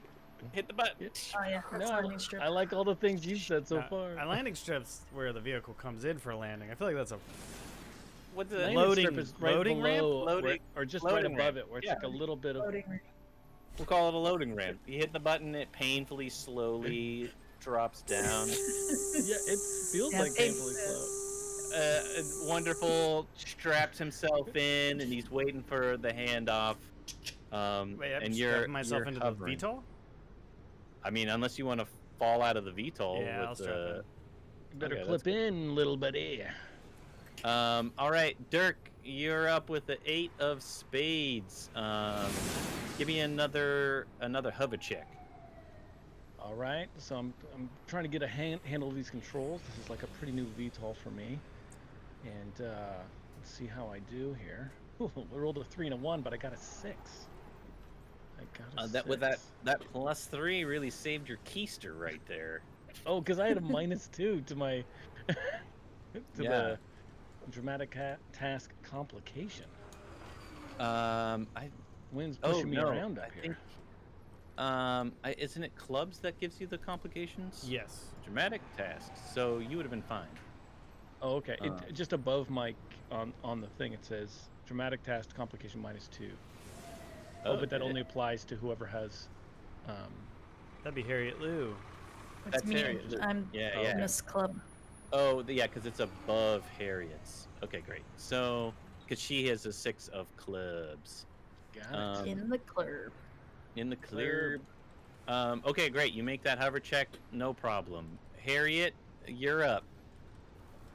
hit the button. Oh yeah, that's No, landing strip. I like all the things you've said so far. A landing strip's where the vehicle comes in for landing. I feel like that's a What's the Landing loading- strip is right loading ramp? below, Loading- or just right loading above ramp. it, where it's Yeah. like a little bit of. Loading ramp. We'll call it a loading ramp. You hit the button, it painfully slowly drops down. Yeah, it feels Yeah, like painfully it's- slow. Wonderful straps himself in, and he's waiting for the handoff. Wait, I'm and strapping myself you're into hovering. the VTOL? I mean, unless you want to fall out of the VTOL Yeah, I'll with strap the. in. You better Okay, clip that's in, little buddy. All right, Dirk, you're up with the 8 of spades. Give me another hover check. All right, so I'm trying to get a handle of these controls. This is like a pretty new VTOL for me, and let's see how I do here. Ooh, I rolled a 3 and a 1, but I got a 6. I got a 6. With that +3 really saved your keister right there. Oh, because I had a -2 to my Yeah. the dramatic task complication. I Wind's pushing me no, around up I here. think Isn't it clubs that gives you the complications? Yes. Dramatic tasks. So you would have been fine. Oh, okay. Just above Mike on the thing, it says dramatic task complication -2. Oh, but that Okay. only applies to whoever has. That'd be Harriet Lou. It's That's me. Harriet. I'm Yeah, Oh, yeah. Miss Club. Oh, yeah, because it's above Harriet's. Okay, great. So, because she has a 6 of clubs. Got it. In the club. In the clear. Okay, great. You make that hover check, no problem. Harriet, you're up.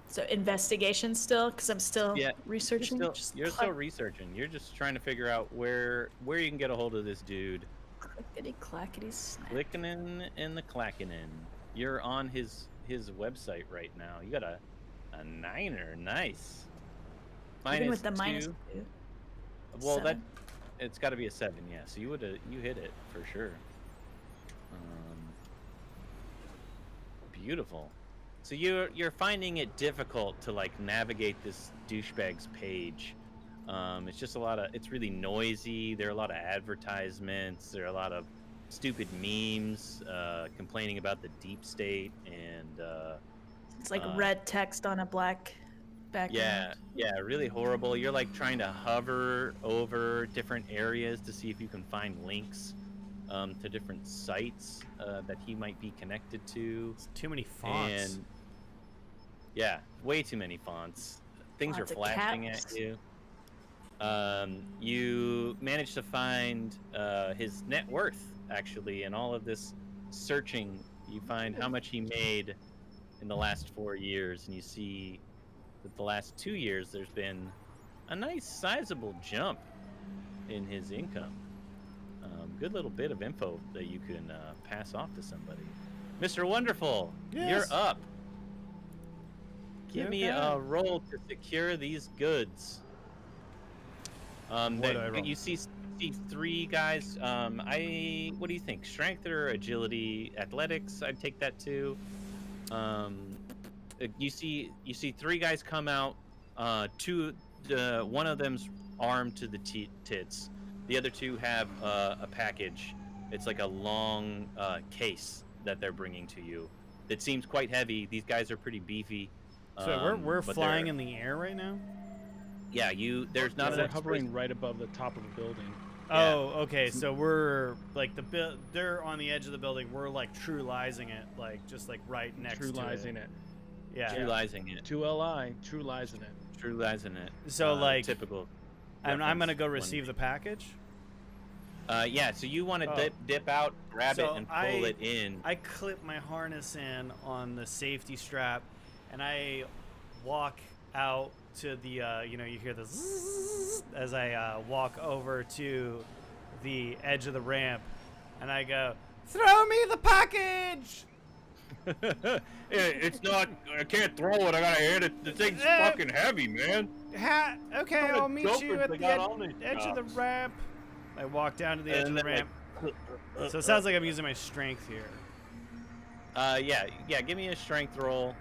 So investigation still, because I'm still Yeah, researching. You're still researching. You're just trying to figure out where you can get a hold of this dude. Clickety clackety snap. Clicking in the clacking in. You're on his website right now. You got a 9er. Nice. Even with the -2. -2. Well, 7? it's got to be a 7, yeah. So you hit it for sure. Beautiful. So you're finding it difficult to like navigate this douchebag's page. It's just it's really noisy. There are a lot of advertisements. There are a lot of stupid memes complaining about the deep state and It's like red text on a black background. yeah, really horrible. You're like trying to hover over different areas to see if you can find links to different sites that he might be connected to. It's too many fonts. And yeah, way too many fonts. Things Lots are of flashing caps. at you. You managed to find his net worth, actually, in all of this searching. You find how much he made in the last 4 years, and you see that the last 2 years there's been a nice sizable jump in his income. Good little bit of info that you can pass off to somebody. Mr. Wonderful, Yes. you're up. Give me Okay. a roll to secure these goods. What do I roll? You see 3 guys. What do you think? Strength or agility? Athletics? I'd take that too. You see 3 guys come out. One of them's armed to the tits. The other 2 have a package. It's like a long case that they're bringing to you. It seems quite heavy. These guys are pretty beefy. So we're but flying they're- in the air right now? Yeah, there's not We're enough hovering space. right above the top of a building. Yeah. Oh, okay. So we're like they're on the edge of the building. We're like true-lising it, like just like right next True to lies it. in it. Yeah. True-lising it. 2LI, true lies in it. True-lising it. So, like, typical. And I'm gonna go reference receive the package. Yeah, so you want to Oh. dip out, grab So it, and pull it in. I clip my harness in on the safety strap, and I walk out to the you hear the zzz as I walk over to the edge of the ramp, and I go, "Throw me the package!" It's not. I can't throw it. I gotta hit it. The thing's fucking heavy, man. Okay, What I'll a meet you dopers at they the got on these edge of the jobs. ramp. I walk down to the edge of And the then, ramp. like, So it sounds like I'm using my strength here. yeah. Give me a strength roll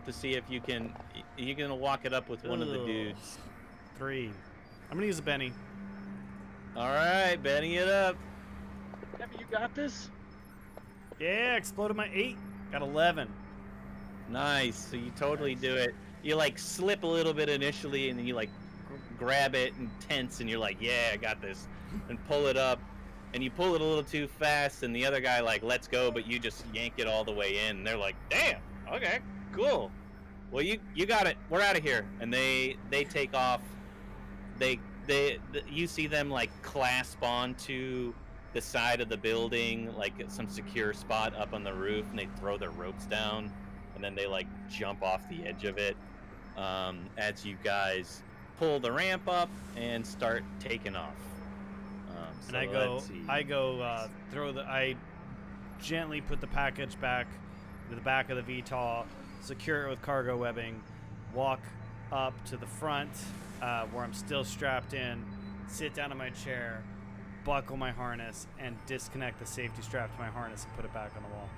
to see if you can. You're gonna walk it up with one of the Ugh. dudes. 3. I'm gonna use a Benny. All right, betting it up. Debbie, you got this? Yeah, exploded my 8. Got 11. Nice. So you totally do it. You like slip a little bit initially, and then you like grab it and tense, and you're like, "Yeah, I got this," and pull it up. And you pull it a little too fast, and the other guy like lets go, but you just yank it all the way in. And they're like, "Damn, okay, cool. Well, you got it. We're out of here." And they take off. You see them like clasp onto the side of the building, like at some secure spot up on the roof, and they throw their ropes down, and then they like jump off the edge of it as you guys pull the ramp up and start taking off. And I gently put the package back to the back of the VTOL, secure it with cargo webbing, walk up to the front where I'm still strapped in, sit down in my chair, buckle my harness, and disconnect the safety strap to my harness and put it back on the wall.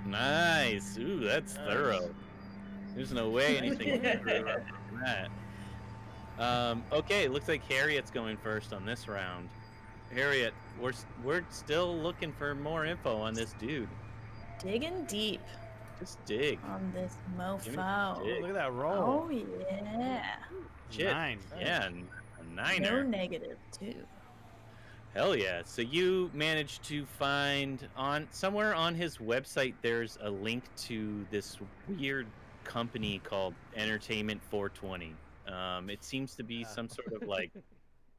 Nice. Ooh, that's thorough. There's no way anything can screw up from that. Okay, looks like Harriet's going first on this round. Harriet, we're still looking for more info on this dude. Digging deep Just dig. on this Give me mofo. Oh, dig. look at that roll. Oh yeah. Shit. 9. Yeah, a niner. No negative too. Hell yeah. So you managed to find somewhere on his website there's a link to this weird company called Entertainment 420. It seems to be some sort of like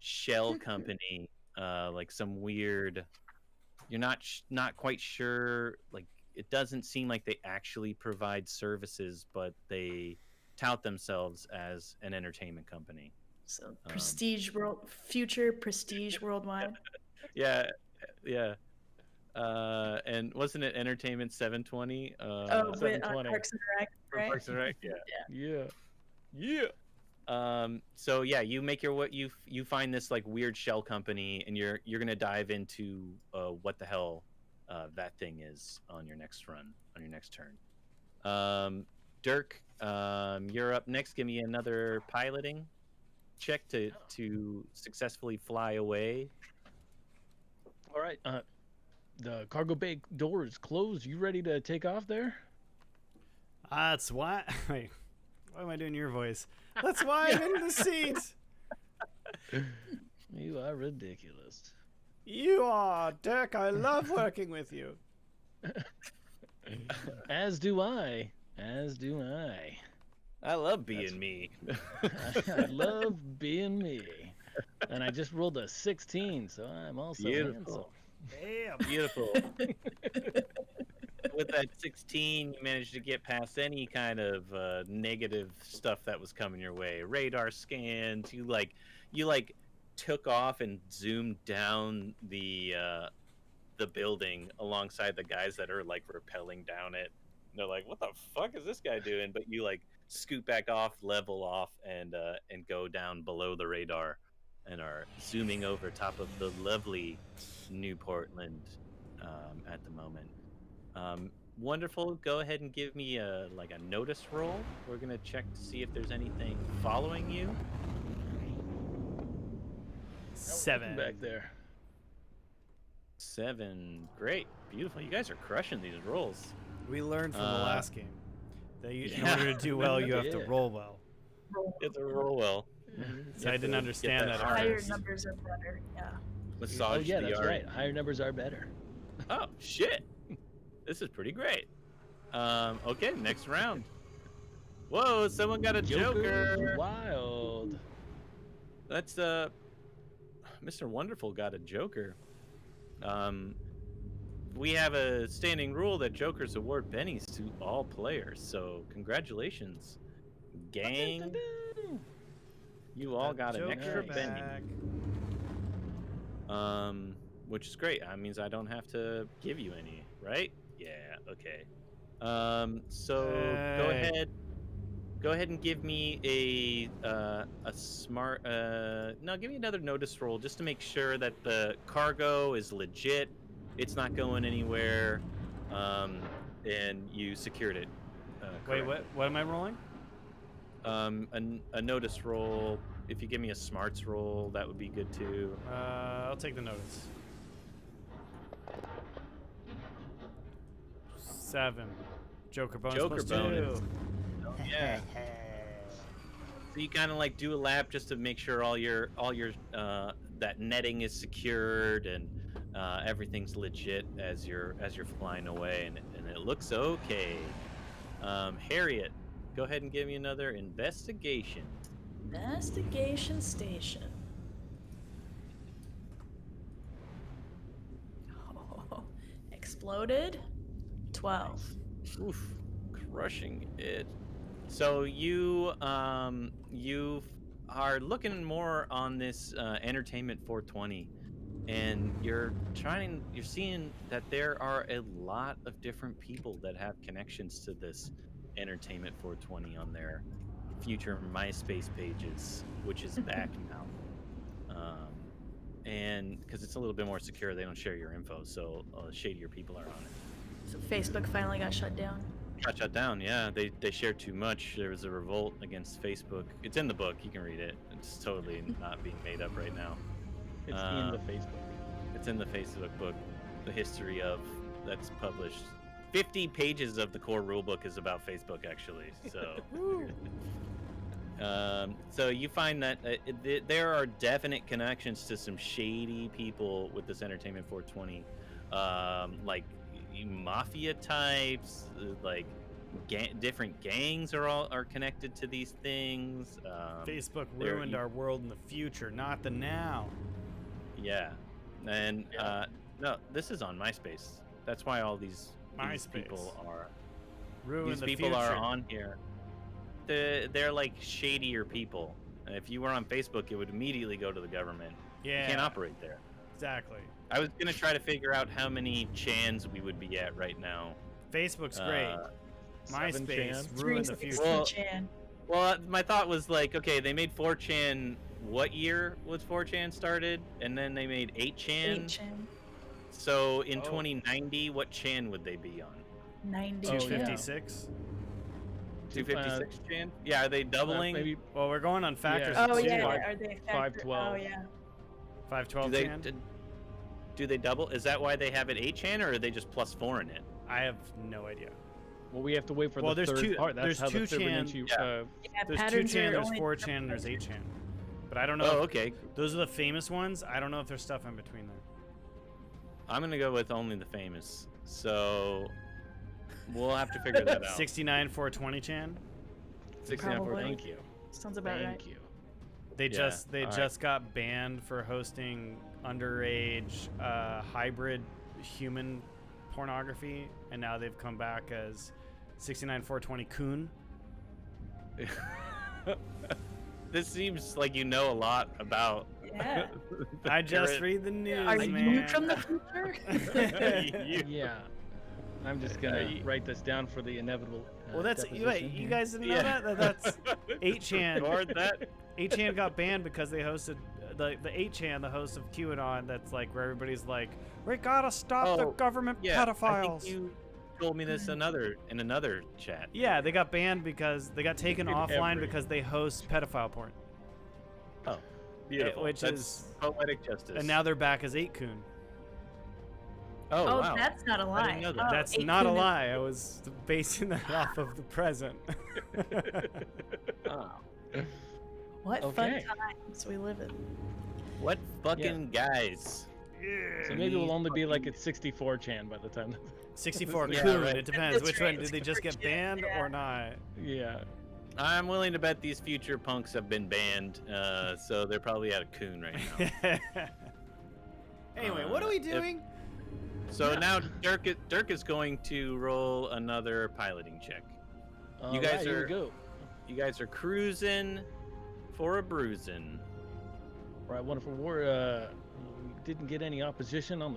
shell company, like some weird. You're not quite sure. Like it doesn't seem like they actually provide services, but they tout themselves as an entertainment company. So prestige world, future prestige worldwide. Yeah, yeah. And wasn't it Entertainment 720? Oh, with 720. Parks and Rec, From right? Parks and Rec? Yeah. Yeah. Yeah. So yeah, you make your you find this like weird shell company, and you're gonna dive into what the hell that thing is on your next run, on your next turn. Dirk, you're up next. Give me another piloting check to successfully fly away. All right. The cargo bay door is closed. You ready to take off there? That's why. Wait, why am I doing your voice? That's why I'm in the seat. You are ridiculous. You are, Dirk. I love working with you. As do I. As do I. I love being me. I love being me. And I just rolled a 16, so I'm also Beautiful. Damn. Beautiful. With that 16, you managed to get past any kind of negative stuff that was coming your way. Radar scans. You took off and zoomed down the building alongside the guys that are like rappelling down it. And they're like, "What the fuck is this guy doing?" But you like scoot back off, level off, and go down below the radar, and are zooming over top of the lovely New Portland at the moment. Wonderful. Go ahead and give me a notice roll. We're gonna check to see if there's anything following you. 7. Back there. 7. Great. Beautiful. You guys are crushing these rolls. We learned from the last game that in yeah. order to do well, you have to Yeah. roll well. You have to roll well. So I didn't to understand get that. that at Higher first. numbers are better. Yeah. Massage Oh yeah, the that's art. right. Higher numbers are better. Oh shit! This is pretty great. Okay, next round. Whoa! Someone got a Joker. Wild. That's Mr. Wonderful got a Joker. We have a standing rule that Jokers award bennies to all players. So congratulations, gang! You all got an extra Joker benny. back. Which is great. That means I don't have to give you any, right? Yeah. Okay. So Hey. go ahead and give me a smart. No, give me another notice roll just to make sure that the cargo is legit. It's not going anywhere, and you secured it. Wait, correctly. what am I rolling? A notice roll. If you give me a smarts roll, that would be good too. I'll take the notice. 7. Joker bonus Joker plus bonus. 2. Yeah. So you kind of like do a lap just to make sure all your that netting is secured and everything's legit as you're flying away, and it looks okay. Harriet, go ahead and give me another investigation. Investigation station. Oh, exploded. 12. Oof, crushing it. So you are looking more on this Entertainment 420, and you're seeing that there are a lot of different people that have connections to this Entertainment 420 on their future MySpace pages, which is back now. And because it's a little bit more secure, they don't share your info, so shadier people are on it. So Facebook finally got shut down. Got shut down, yeah. They shared too much. There was a revolt against Facebook. It's in the book. You can read it. It's totally not being made up right now. It's in the Facebook. It's in the Facebook book, the history of that's published. 50 pages of the core rulebook is about Facebook, actually. So, so you find that there are definite connections to some shady people with this Entertainment 420, like mafia types, like different gangs are connected to these things. Facebook ruined our world in the future, not the now. Yeah, and no, this is on MySpace. That's why all these people are. Ruin These people are on here. They're like shadier people. And if you were on Facebook, it would immediately go to the government. Yeah. You can't operate there. Exactly. I was gonna try to figure out how many chans we would be at right now. Facebook's great. 7 MySpace chan. ruined the future. Well, 3chan. Well, my thought was like, okay, they made 4chan. What year was 4chan started? And then they made 8chan. 8chan. So in 2090, what chan would they be on? 90. 256. 256 chan? Yeah, are they doubling? Maybe Well, we're going on factors. Oh, too. yeah. Five- Are they 512. Oh, yeah. 512 do they chan? do they double? Is that why they have it 8chan, or are they just +4 in it? I have no idea. well, we have to wait for Well, the there's third two- part. That's there's how the 2chan. Fibonacci. Yeah. Yeah, There's patterns 2chan, are there's only 4chan, there's 8chan. But I don't know. Oh, if- okay. Those are the famous ones. I don't know if there's stuff in between there. I'm gonna go with only the famous. So we'll have to figure that out. 69 420 chan. 69 Probably. Thank you. Sounds about right. Thank you. They Yeah, just all right. just got banned for hosting underage hybrid human pornography, and now they've come back as 69 420 coon. This seems like you know a lot about. Yeah. I just Parrot. read the news, Are man. you from the future? Yeah. I'm just gonna write this down for the inevitable. Well, that's deposition wait. You here. guys didn't know Yeah. that's 8chan. Record that. 8chan got banned because they hosted the 8chan, the host of QAnon. That's like where everybody's like, we gotta stop the Oh, government Yeah, pedophiles. I think you told me this in another chat. Yeah, they got banned because they got taken In offline every- because they host pedophile porn. Oh, beautiful. which That's is- poetic justice. And now they're back as 8coon. oh, Oh, wow. that's not a lie. I didn't know that. Oh, That's 8 not a Kun is- lie. I was basing that off of the present. Oh, What Okay. fun times we live in. what fucking guys? So maybe we'll only be like at 64 chan by the time. 64 Yeah, coon. right. It depends. That's Which one right, did they just get 64 chan, banned yeah. or not? Yeah. I'm willing to bet these future punks have been banned, so they're probably at a coon right now. Anyway, what are we if- doing? So now Dirk is going to roll another piloting check. All guys right, here are- we go. You guys are cruising for a bruising. Right, wonderful. We didn't get any opposition on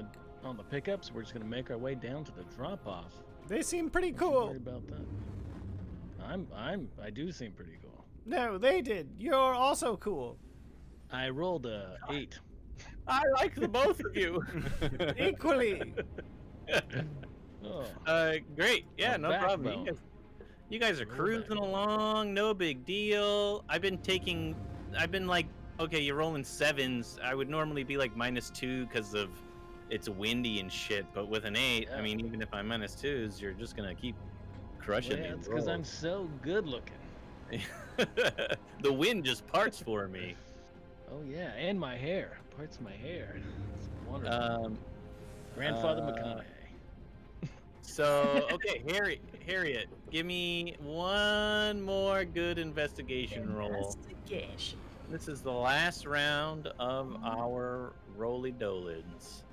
the pickups. We're just gonna make our way down to the drop off. They seem pretty Don't you cool. worry about that. I do seem pretty cool. No, they did. You're also cool. I rolled a 8. I like the both of you. Equally. Oh, Great. Yeah, A no problem. backbone. You guys are Real cruising backbone. along. No big deal. I've been like, okay, you're rolling 7s. I would normally be like -2 because of it's windy and shit. But with an 8, I Yeah. mean, even if I'm -2s, you're just gonna keep crushing well, me. it's because I'm so good looking. The wind just parts for me. Oh yeah, and my hair. Parts of my hair. It's wonderful. Grandfather uh, McConaughey. So, okay, Harriet, give me one more good investigation roll. Investigation. This is the last round of our Roly Dolins.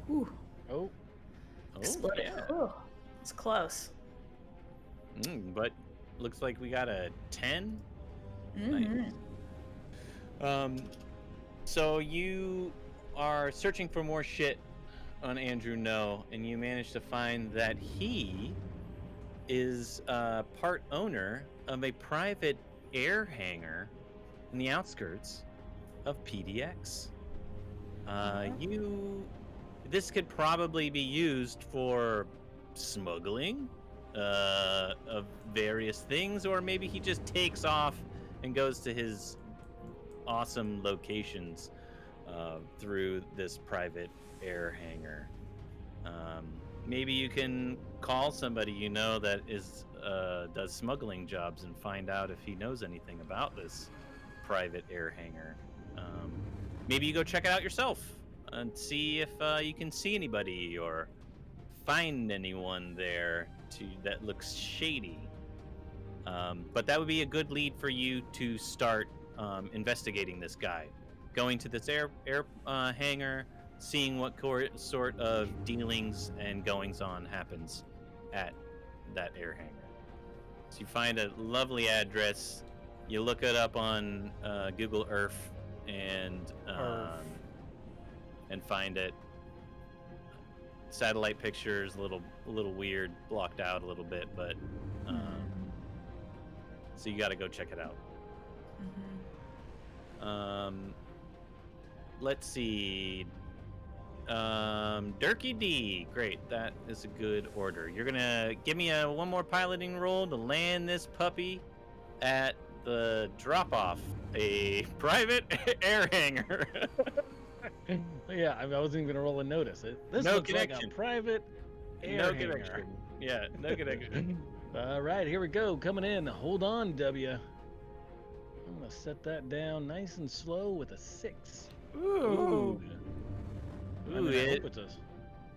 Ooh, Oh, Oh, exploded. yeah. Ooh, it's close. But looks like we got a 10. Mhm. So you are searching for more shit on Andrew No, and you manage to find that he is part owner of a private air hangar in the outskirts of PDX. This could probably be used for smuggling of various things, or maybe he just takes off and goes to his awesome locations through this private air hangar. Maybe you can call somebody you know that is does smuggling jobs and find out if he knows anything about this private air hangar. Maybe you go check it out yourself and see if you can see anybody or find anyone there that looks shady. But that would be a good lead for you to start investigating this guy, going to this air hangar, seeing what sort of dealings and goings on happens at that air hangar. So you find a lovely address, you look it up on Google Earth and find it. Satellite pictures, a little weird, blocked out a little bit, but so you got to go check it out. Let's see. Durkee D. Great, that is a good order. You're gonna give me one more piloting roll to land this puppy at the drop-off, a private air hangar. Yeah, I wasn't even gonna roll a notice. This No looks connection. like a private air No hangar. connection. Yeah, no connection. All right, here we go. Coming in. Hold on, W. I'm gonna set that down nice and slow with a 6. Ooh. I mean, I Ooh, hope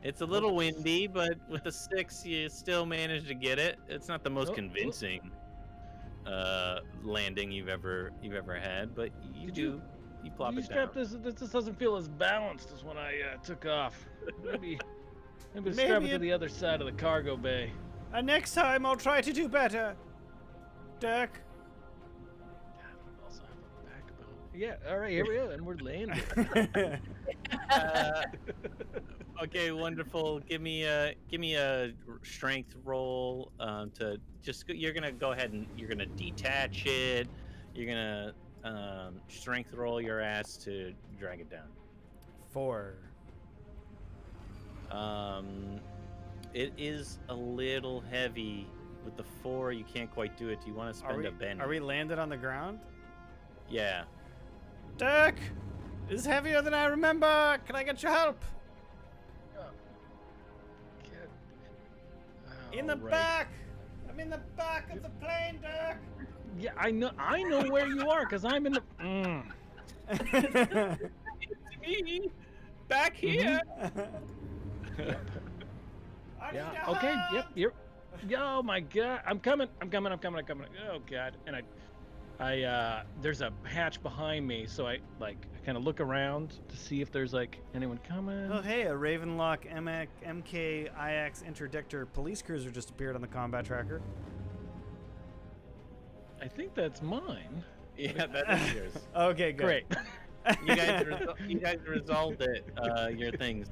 it's a little windy, but with a 6, you still managed to get it. It's not the most Oh, convincing landing you've ever had, but you Did do. You plop you it strap down. this doesn't feel as balanced as when I took off. Maybe strap Maybe it to it- the other side of the cargo bay. Next time I'll try to do better. Dirk. Also have a backbone. Yeah, all right, here we go, and we're landing. Okay, wonderful. Give me a strength roll to just. You're gonna go ahead and you're gonna detach it. You're gonna strength roll your ass to drag it down. 4. It is a little heavy. With the 4, you can't quite do it. Do you want to spend a bend? Are we landed on the ground? Yeah. Dirk! This is heavier than I remember. Can I get your help? In the All right. back! I'm in the back of the plane, Dirk! Yeah, I know where you are, because I'm in the. Me back here. I need Yeah. your Okay. help! Yep. You're. Oh my God! I'm coming. I'm coming. Oh God! And I there's a hatch behind me, so I kind of look around to see if there's anyone coming. Oh, hey, a Ravenlock MKIX interdictor police cruiser just appeared on the combat tracker. I think that's mine. Yeah, that is yours. Okay, good. Great. You guys resolved it. Your things.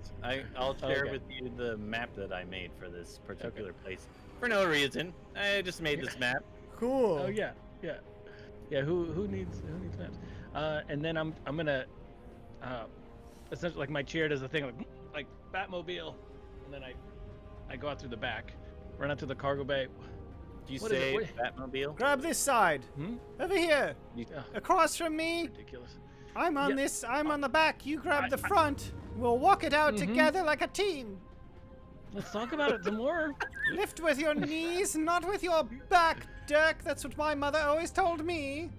I'll share Okay. with you the map that I made for this particular place for no reason. I just made this map. Cool. Oh yeah. Who needs maps? And then I'm gonna essentially my chair does a thing like Batmobile, and then I go out through the back, run out to the cargo bay. Do you What is say it? Batmobile? Grab this side. Hmm? Over here. Oh, Across from me. ridiculous. I'm on Yeah. this. I'm on the back. You grab the I- front. We'll walk it out Mhm. together like a team. Let's talk about it some more. Lift with your knees, not with your back, Dirk. That's what my mother always told me.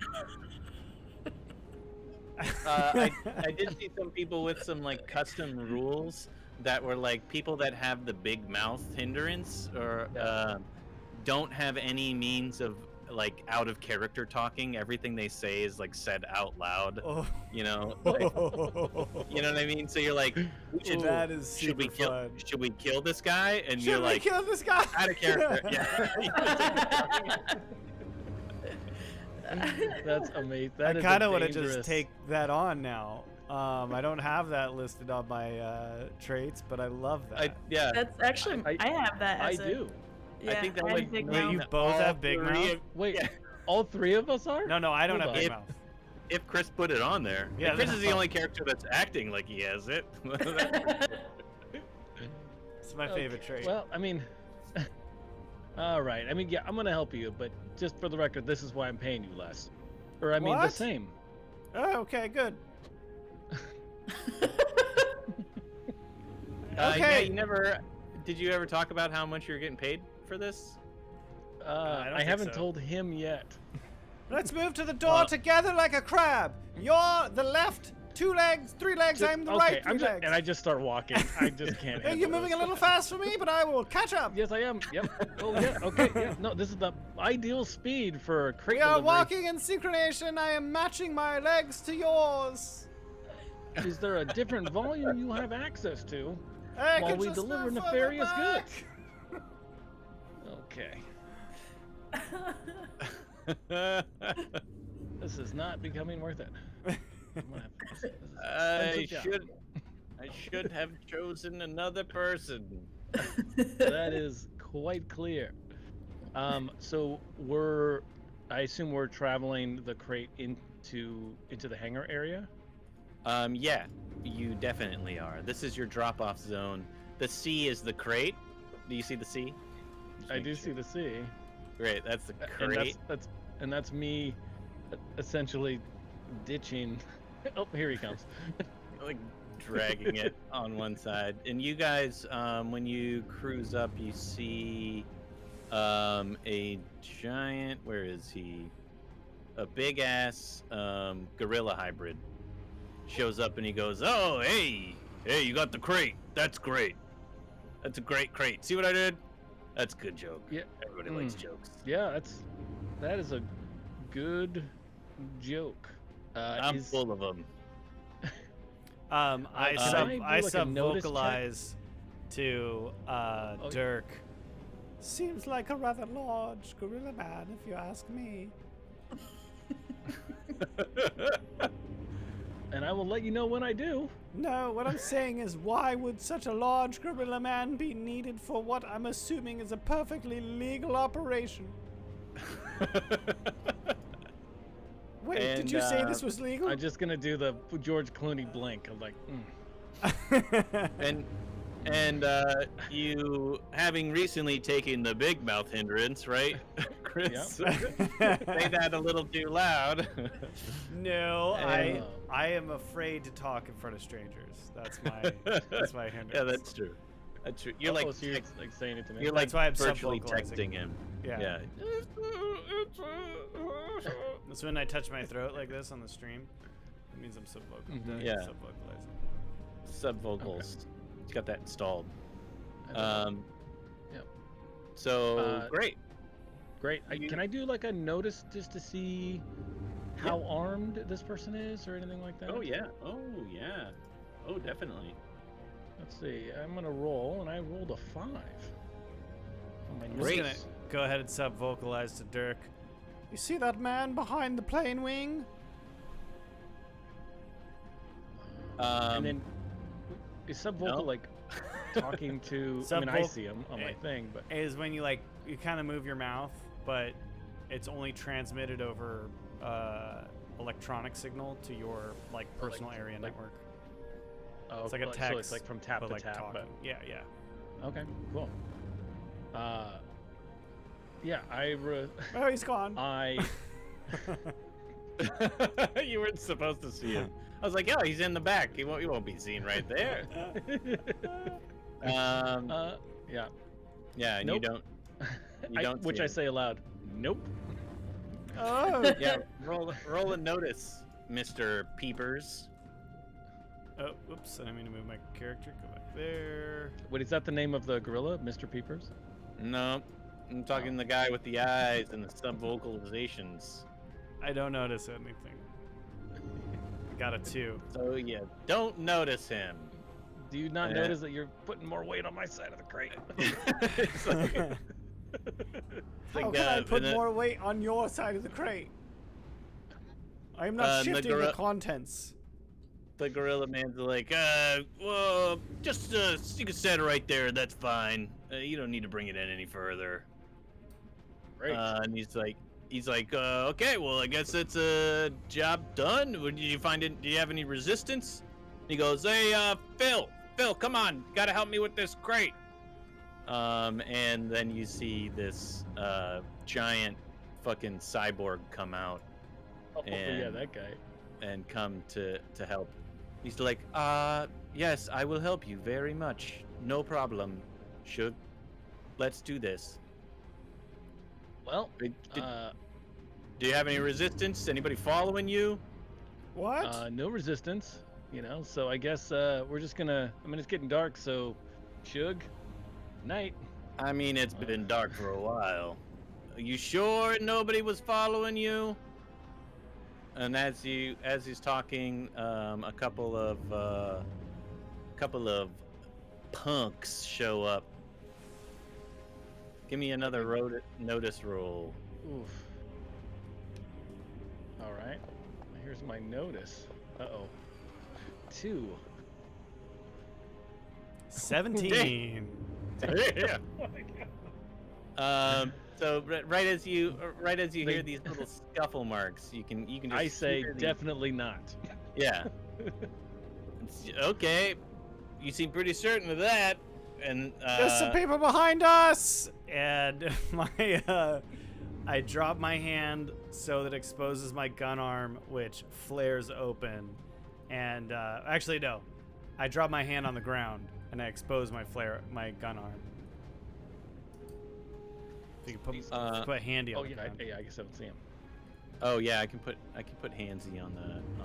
I did see some people with some custom rules that were people that have the big mouth hindrance or don't have any means of out of character talking. Everything they say is said out loud. Oh. You know, you know what I mean. So you're "Ooh, That is should we super fun. should we kill this guy? And Should you're we kill this guy? out of character. Yeah. That's amazing. I kind of want to just take that on now. I don't have that listed on my traits, but I love that. Yeah. That's actually I- I have that. I As a, do. Yeah, I think that have would big make mouth. you both have big all mouth? three of- Wait, Yeah. all three of us are? No, I don't Hold have on. big If- mouth. If Chris put it on there, Yeah, if Chris then- is the only character that's acting like he has it. It's my favorite trait. Well, I mean, all right. I mean, yeah, I'm gonna help you, but just for the record, this is why I'm paying you less, or I mean the What? same. Oh, okay, good. Yeah, Okay. you never. Did you ever talk about how much you're getting paid for this? I don't I think haven't so. told him yet. Let's move to the door together like a crab. You're the left 2 legs, 3 legs. I'm the right 3 legs. And I just start walking. I just can't. Hey, handle you're moving this. a little fast for me, but I will catch up. Yes, I am. Yep. Oh, yeah. Okay. Yeah. No, this is the ideal speed for crate We are delivery. walking in synchronization. I am matching my legs to yours. Is there a different volume you have access to I while can we just deliver move further nefarious back. goods? Okay. This is not becoming worth it. I'm gonna have- this is I expensive job. should have chosen another person. That is quite clear. So I assume we're traveling the crate into the hangar area. Yeah, you definitely are. This is your drop-off zone. The C is the crate. Do you see the C? Just I making do sure. see the sea. Great, that's the And crate. that's me essentially ditching. Oh, here he comes. Like dragging it on one side. And you guys, when you cruise up, you see a giant. Where is he? A big ass gorilla hybrid shows up and he goes, "Oh, hey, you got the crate. That's great. That's a great crate. See what I did? That's a good joke. Yeah. Everybody likes jokes. Yeah, that is a good joke. I'm full of them. I can I do, like, a notice check? vocalize to Dirk. Seems like a rather large gorilla man, if you ask me. And I will let you know when I do. No, what I'm saying is, why would such a large gorilla man be needed for what I'm assuming is a perfectly legal operation? Wait, did And, you say this was legal? I'm just gonna do the George Clooney blink. I'm like, And you, having recently taken the big mouth hindrance, right, Chris? Say that a little too loud. No, And- I am afraid to talk in front of strangers. That's my hindrance. Yeah, that's true. That's true. You're like, so you're like saying it to me. you're like That's why I'm virtually sub-vocalizing. texting him. Yeah. Yeah. That's when I touch my throat like this on the stream. It means I'm Yeah. sub-vocalizing. Sub vocals. He's got that installed. Yep. So great. Great. Can I do like a notice just to see how armed this person is or anything like that? Oh yeah. Oh yeah. Oh definitely. Let's see. I'm gonna roll, and I rolled a 5. On my I'm just Great. gonna notes. go ahead and sub-vocalize to Dirk. You see that man behind the plane wing? And then is subvocal no. like talking to? I mean, I see him on my thing, but Is when you kind of move your mouth, but it's only transmitted over electronic signal to your personal area network. oh, It's like a so text, it's like from tap but to like tap. talking. Yeah. But okay, cool. Yeah, Oh, he's gone. You weren't supposed to see him. I was like, oh, he's in the back. He won't be seen right there. Yeah. Yeah, and Nope. you don't. Which see I him. say aloud. Nope. Oh. Yeah, roll a notice, Mr. Peepers. Oh, oops! I didn't mean to move my character. Go back there. Wait, is that the name of the gorilla, Mr. Peepers? No, I'm talking the guy with the eyes and the sub vocalizations. I don't notice anything. Got a 2. So yeah, don't notice him. Do you not Yeah. notice that you're putting more weight on my side of the crate? It's like- How like, can I put in a- more weight on your side of the crate? I am not and the shifting the gorilla- contents. The gorilla man's like, well, just you can set it right there. That's fine. You don't need to bring it in any further. Great. And he's like, okay, well, I guess it's a job done. Did you find it? Do you have any resistance? And he goes, hey, Phil, come on, gotta help me with this crate. And then you see this giant fucking cyborg come out. Oh, yeah, and- that guy. and come to help. He's like, yes, I will help you very much. No problem. Should let's do this. Well, Do you have any resistance? Anybody following you? What? no resistance, so I guess we're just gonna. I mean, it's getting dark, so Shug, night. I mean, it's been dark for a while. Are you sure nobody was following you? And as he's talking, a couple of punks show up. Give me another notice roll. Oof. All right. Here's my notice. Uh-oh. 2. 17. Yeah. So right as you hear these little scuffle marks, you can just I say hear definitely not. yeah. Okay, you seem pretty certain of that. And There's some people behind us! And I drop my hand so that exposes my gun arm, which flares open. And actually, no. I drop my hand on the ground and I expose my gun arm. You can put handy on Oh the yeah, ground. I guess I don't see him. oh yeah, I can put Hansy on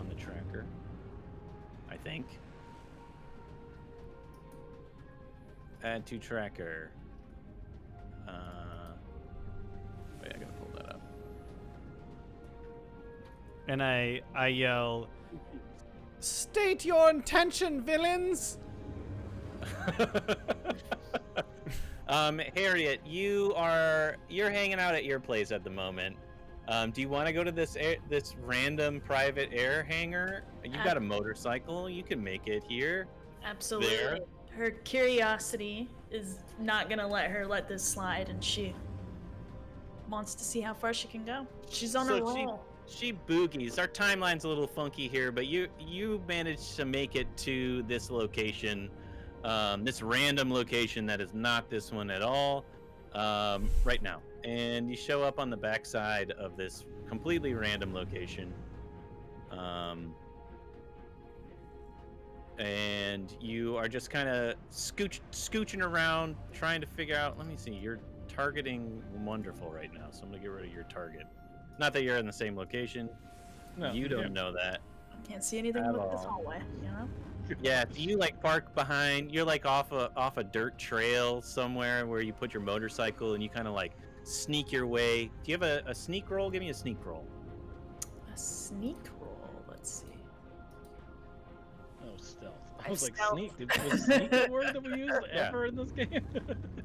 the tracker. I think. Add to tracker. Wait, I gotta pull that up. And I yell, "State your intention, villains!" Harriet, you're hanging out at your place at the moment. Do you want to go to this random private air hangar? You got a motorcycle. You can make it here. Absolutely. There. Her curiosity is not gonna let this slide, and she wants to see how far she can go. She's on a So roll. She boogies. Our timeline's a little funky here, but you managed to make it to this location, this random location that is not this one at all, right now. And you show up on the backside of this completely random location. And you are just kind of scooching around, trying to figure out. Let me see. You're targeting wonderful right now, so I'm gonna get rid of your target. Not that you're in the same location. No, You don't know that. Can't see anything At but this all. hallway, you know? Yeah, do you like park behind? You're like off a dirt trail somewhere where you put your motorcycle and you kind of like sneak your way. Do you have a sneak roll? Give me a sneak roll. A sneak roll. Let's see. Oh, stealth. I I was like, stealth. sneak. Was sneak a word that we used Yeah. ever in this game?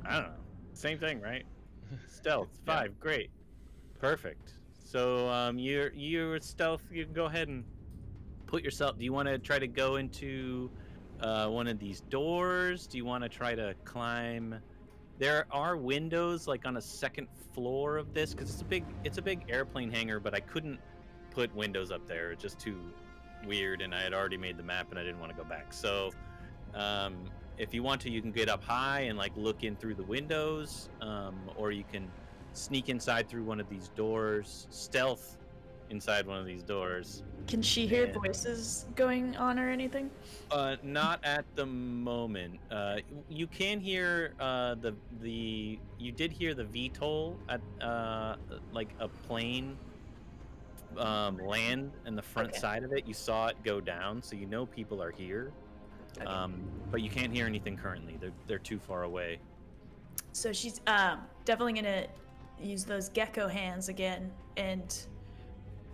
I don't know. Same thing, right? Stealth 5, great, perfect. So you're stealth. You can go ahead and put yourself. Do you want to try to go into one of these doors? Do you want to try to climb? There are windows like on a second floor of this because it's a big airplane hangar, but I couldn't put windows up there. It's just too weird, and I had already made the map and I didn't want to go back. So if you want to, you can get up high and like look in through the windows, or you can sneak inside through one of these doors, stealth inside one of these doors. Can she hear And- voices going on or anything? Not at the moment. You can hear you did hear the VTOL at like a plane land in the front Okay. side of it. You saw it go down, so you know people are here. Okay. But you can't hear anything currently. They're too far away. So she's definitely gonna use those gecko hands again and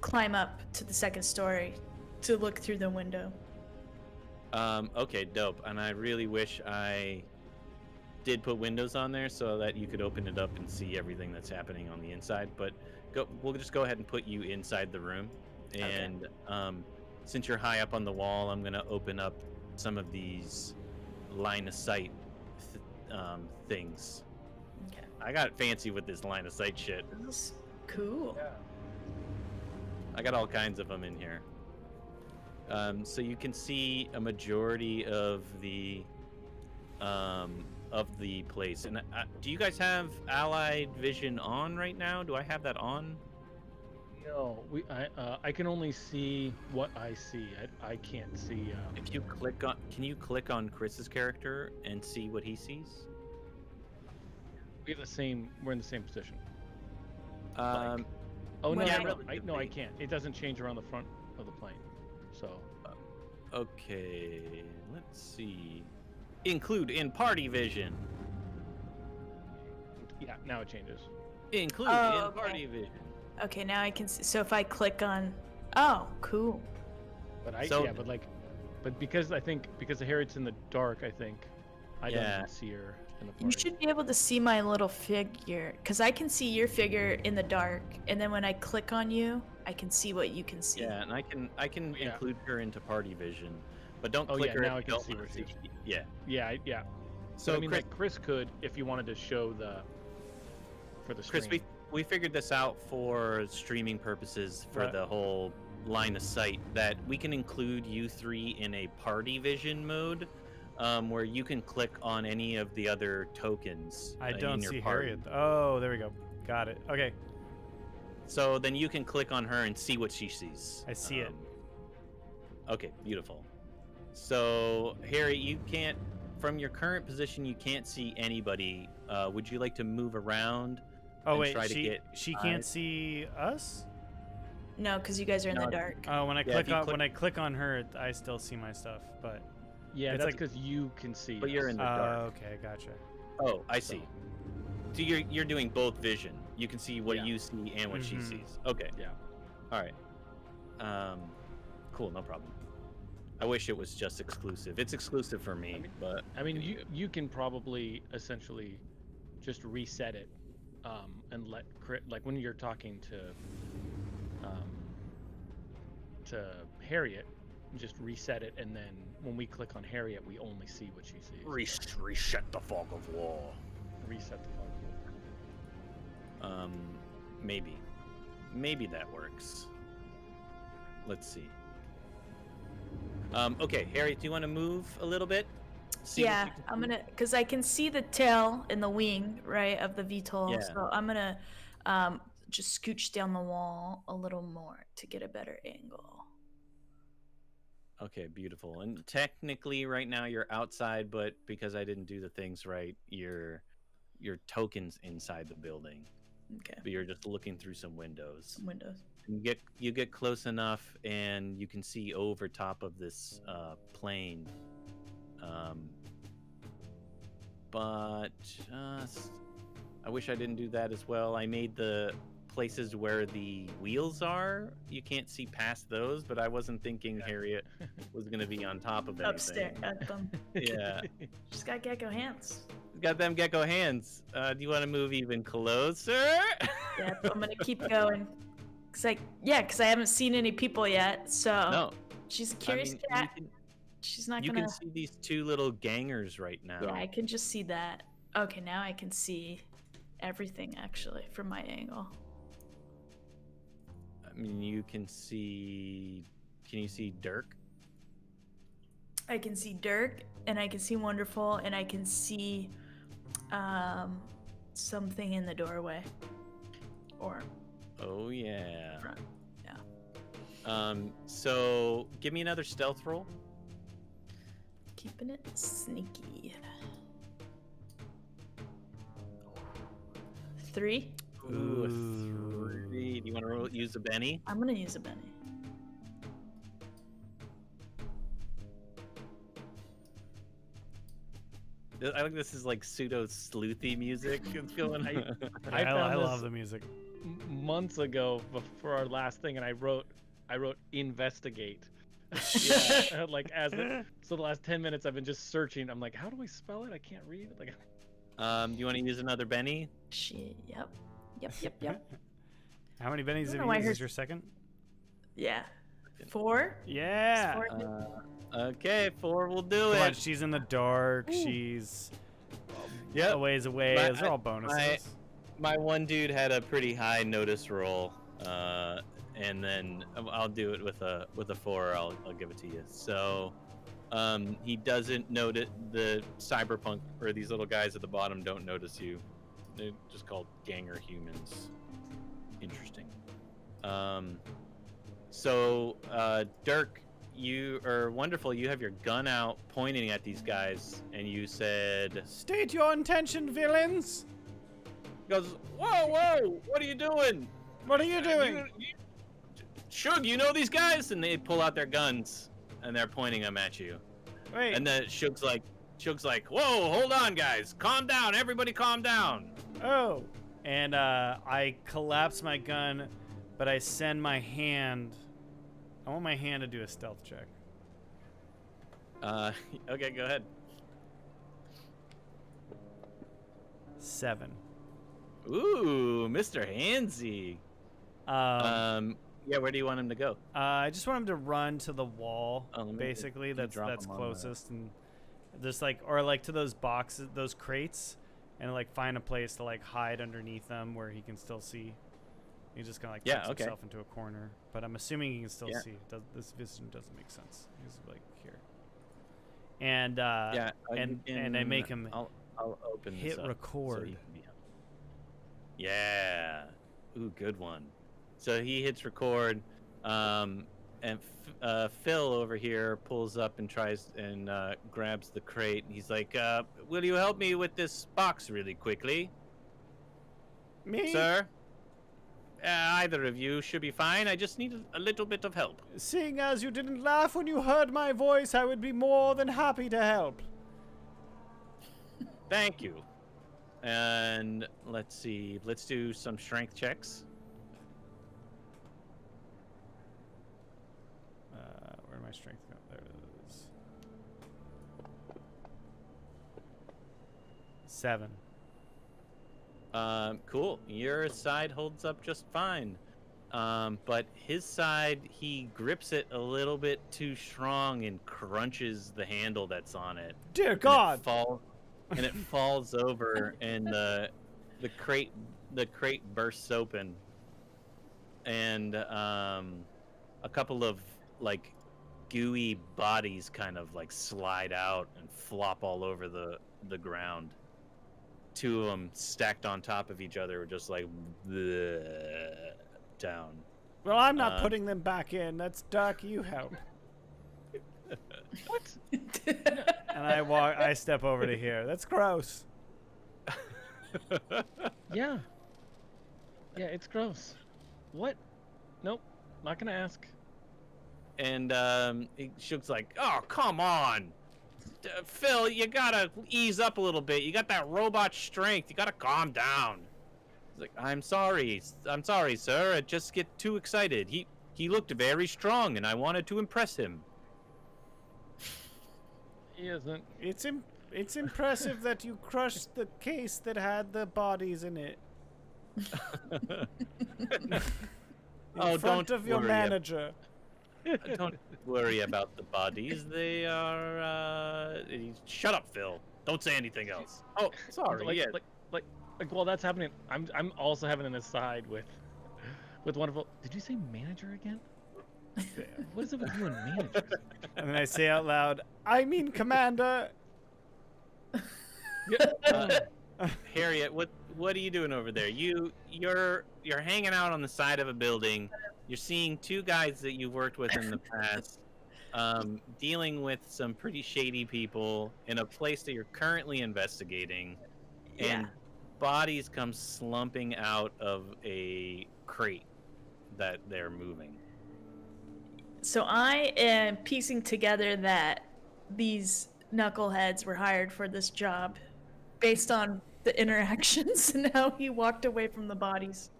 climb up to the second story to look through the window. Okay, dope. And I really wish I did put windows on there so that you could open it up and see everything that's happening on the inside. But we'll just go ahead and put you inside the room. And since you're high up on the wall, I'm gonna open up some of these line of sight things. Okay. I got fancy with this line of sight shit. This is cool. I got all kinds of them in here. So you can see a majority of the place. And do you guys have Allied Vision on right now? Do I have that on? No, I can only see what I see. I can't see. If you click on, can you click on Chris's character and see what he sees? We have the same. We're in the same position. Um, Oh no, When no, I- no, I can't. It doesn't change around the front of the plane. So okay, let's see. Include in party vision. yeah, now it changes. Include Oh, in okay. party vision. Okay, now I can see. So if I click on, oh, cool. But So- but because because the Harriet's in the dark, I think I don't Yeah. even see her in the party. You should be able to see my little figure, because I can see your figure in the dark, and then when I click on you, I can see what you can see. Yeah, and I can Yeah. include her into party vision, but don't Oh, click yeah, her now if I you can don't see wanna where she is. Yeah. Yeah, yeah. So So I mean, Chris, like Chris could if you wanted to show for the stream. Chris, we figured this out for streaming purposes for Right. the whole line of sight that we can include you three in a party vision mode, where you can click on any of the other tokens. I in don't your see party. Harriet. Oh, there we go. Got it. Okay, So then you can click on her and see what she sees. I see it. Okay, beautiful. So Harry, you can't, from your current position, you can't see anybody. Would you like to move around? Oh and wait, try to she get can't eyes? see us. No, because you guys are in No, the dark. Oh, when I Yeah, click if you on click- when I click on her, I still see my stuff. But Yeah, it's that's like- because you can see. But you're us. in the dark. okay, gotcha. Oh, I see. So you're doing both vision. You can see what Yeah. you see and what she Mhm. sees. Okay. Yeah. All right. Cool. No problem. I wish it was just exclusive. It's exclusive for me, but I mean, you can probably essentially just reset it, and let like when you're talking to Harriet, just reset it, and then when we click on Harriet, we only see what she sees. reset the fog of war. Reset the fog. Maybe that works. Let's see. Okay, Harry, do you want to move a little bit? See what Yeah, you can I'm see? gonna, because I can see the tail and the wing, right, of the VTOL. Yeah. So I'm gonna just scooch down the wall a little more to get a better angle. Okay, beautiful. And technically, right now you're outside, but because I didn't do the things right, your token's inside the building. Okay, But you're just looking through some windows. some windows. You get close enough, and you can see over top of this plane. But I wish I didn't do that as well. I made the places where the wheels are. You can't see past those, but I wasn't thinking Harriet was going to be on top of anything. Upstairs at them. Yeah. She's got gecko hands. Got them gecko hands. Do you want to move even closer? Yeah, I'm gonna keep going. Cause I haven't seen any people yet. So No. she's a curious I mean, cat. She's not you gonna. can see these two little gangers right now. Yeah, I can just see that. Okay, now I can see everything actually from my angle. I mean, you can see. Can you see Dirk? I can see Dirk, and I can see Wonderful, and I can see something in the doorway. Or Oh yeah. front. So give me another stealth roll. Keeping it sneaky. 3. Ooh, a Ooh. 3. Do you want to use a Benny? I'm gonna use a Benny. I think this is like pseudo sleuthy music. It's going. I found I this love the music. months ago for our last thing, and I wrote investigate. Yeah, like so the last 10 minutes I've been just searching. I'm like, how do I spell it? I can't read it. Like, Do you want to use another Benny? Shit. Yep. How many bennies I don't have know you why I used? Is heard- your second? Yeah. 4. Yeah. Four. Okay, 4 will do Come on, it. she's in the dark. She's Yep. a ways away. My- Those are all bonuses. My one dude had a pretty high notice roll, and then I'll do it with a 4. I'll give it to you. So, he doesn't notice the cyberpunk, or these little guys at the bottom don't notice you. They're just called ganger humans. Interesting. So, Dirk, you are wonderful. You have your gun out, pointing at these guys, and you said, State your intention, villains! he goes, whoa, whoa, what are you doing? What are you doing? Shug, you know these guys? And they pull out their guns, and they're pointing them at you. Wait. And then Shug's like, whoa, hold on, guys. Calm down. Everybody calm down. Oh. And I collapse my gun, but I send my hand. I want my hand to do a stealth check. Okay, go ahead. 7. Ooh, Mr. Handsy. Yeah, where do you want him to go? I just want him to run to the wall, Oh, let me basically. just drop That's him on closest, and just like, or like to those boxes, those crates, and like find a place to like hide underneath them where he can still see. He just kind of like puts himself into a corner, but I'm assuming he can still see. This vision doesn't make sense. He's like here, and and I make him I'll open hit this up record. so he can be on. Yeah. Ooh, good one. So he hits record, and Phil over here pulls up and tries and grabs the crate. He's like, "Will you help me with this box really quickly, Me? sir?" Either of you should be fine. I just need a little bit of help. Seeing as you didn't laugh when you heard my voice, I would be more than happy to help. Thank you. And let's see. Let's do some strength checks. Where my strength go? There it is. 7. Cool. Your side holds up just fine. But his side, he grips it a little bit too strong and crunches the handle that's on it. Dear God! And it falls over, and the crate bursts open, and a couple of like gooey bodies kind of like slide out and flop all over the ground. 2 of them stacked on top of each other, just like bleh, down. Well, I'm not putting them back in. That's Doc. You help. What? And I step over to here. That's gross. Yeah. Yeah, it's gross. What? Nope. Not gonna ask. And Shug's like, "Oh, come on, Phil, you gotta ease up a little bit. You got that robot strength. You gotta calm down." He's like, I'm sorry, sir. I just get too excited. He looked very strong, and I wanted to impress him." He isn't. It's impressive that you crushed the case that had the bodies in it. In front of your manager. Don't worry about the bodies. They are. Shut up, Phil. Don't say anything else. Oh, sorry. Like, while that's happening, I'm also having an aside with wonderful. Did you say manager again? What is it with you and managers? And then I say out loud, I mean commander. Harriet, what are you doing over there? You're hanging out on the side of a building. You're seeing 2 guys that you've worked with in the past, dealing with some pretty shady people in a place that you're currently investigating, and bodies come slumping out of a crate that they're moving. So I am piecing together that these knuckleheads were hired for this job based on the interactions and how he walked away from the bodies.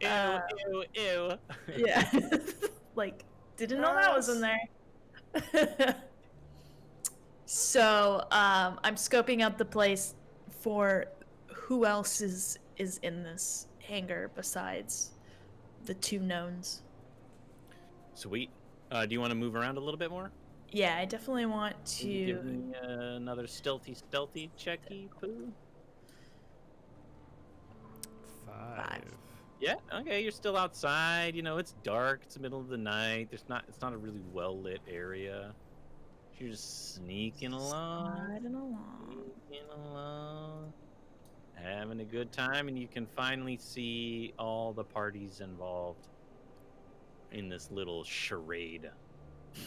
Ew, ew, ew. Yeah. Like, didn't know that was in there. So, I'm scoping out the place for who else is in this hangar besides the 2 knowns. Sweet. Do you want to move around a little bit more? Yeah, I definitely want Can you give to. me another stealthy checky poo? 5. Yeah. Okay. You're still outside. You know, it's dark. It's the middle of the night. It's not a really well lit area. You're just sneaking along, having a good time, and you can finally see all the parties involved. in this little charade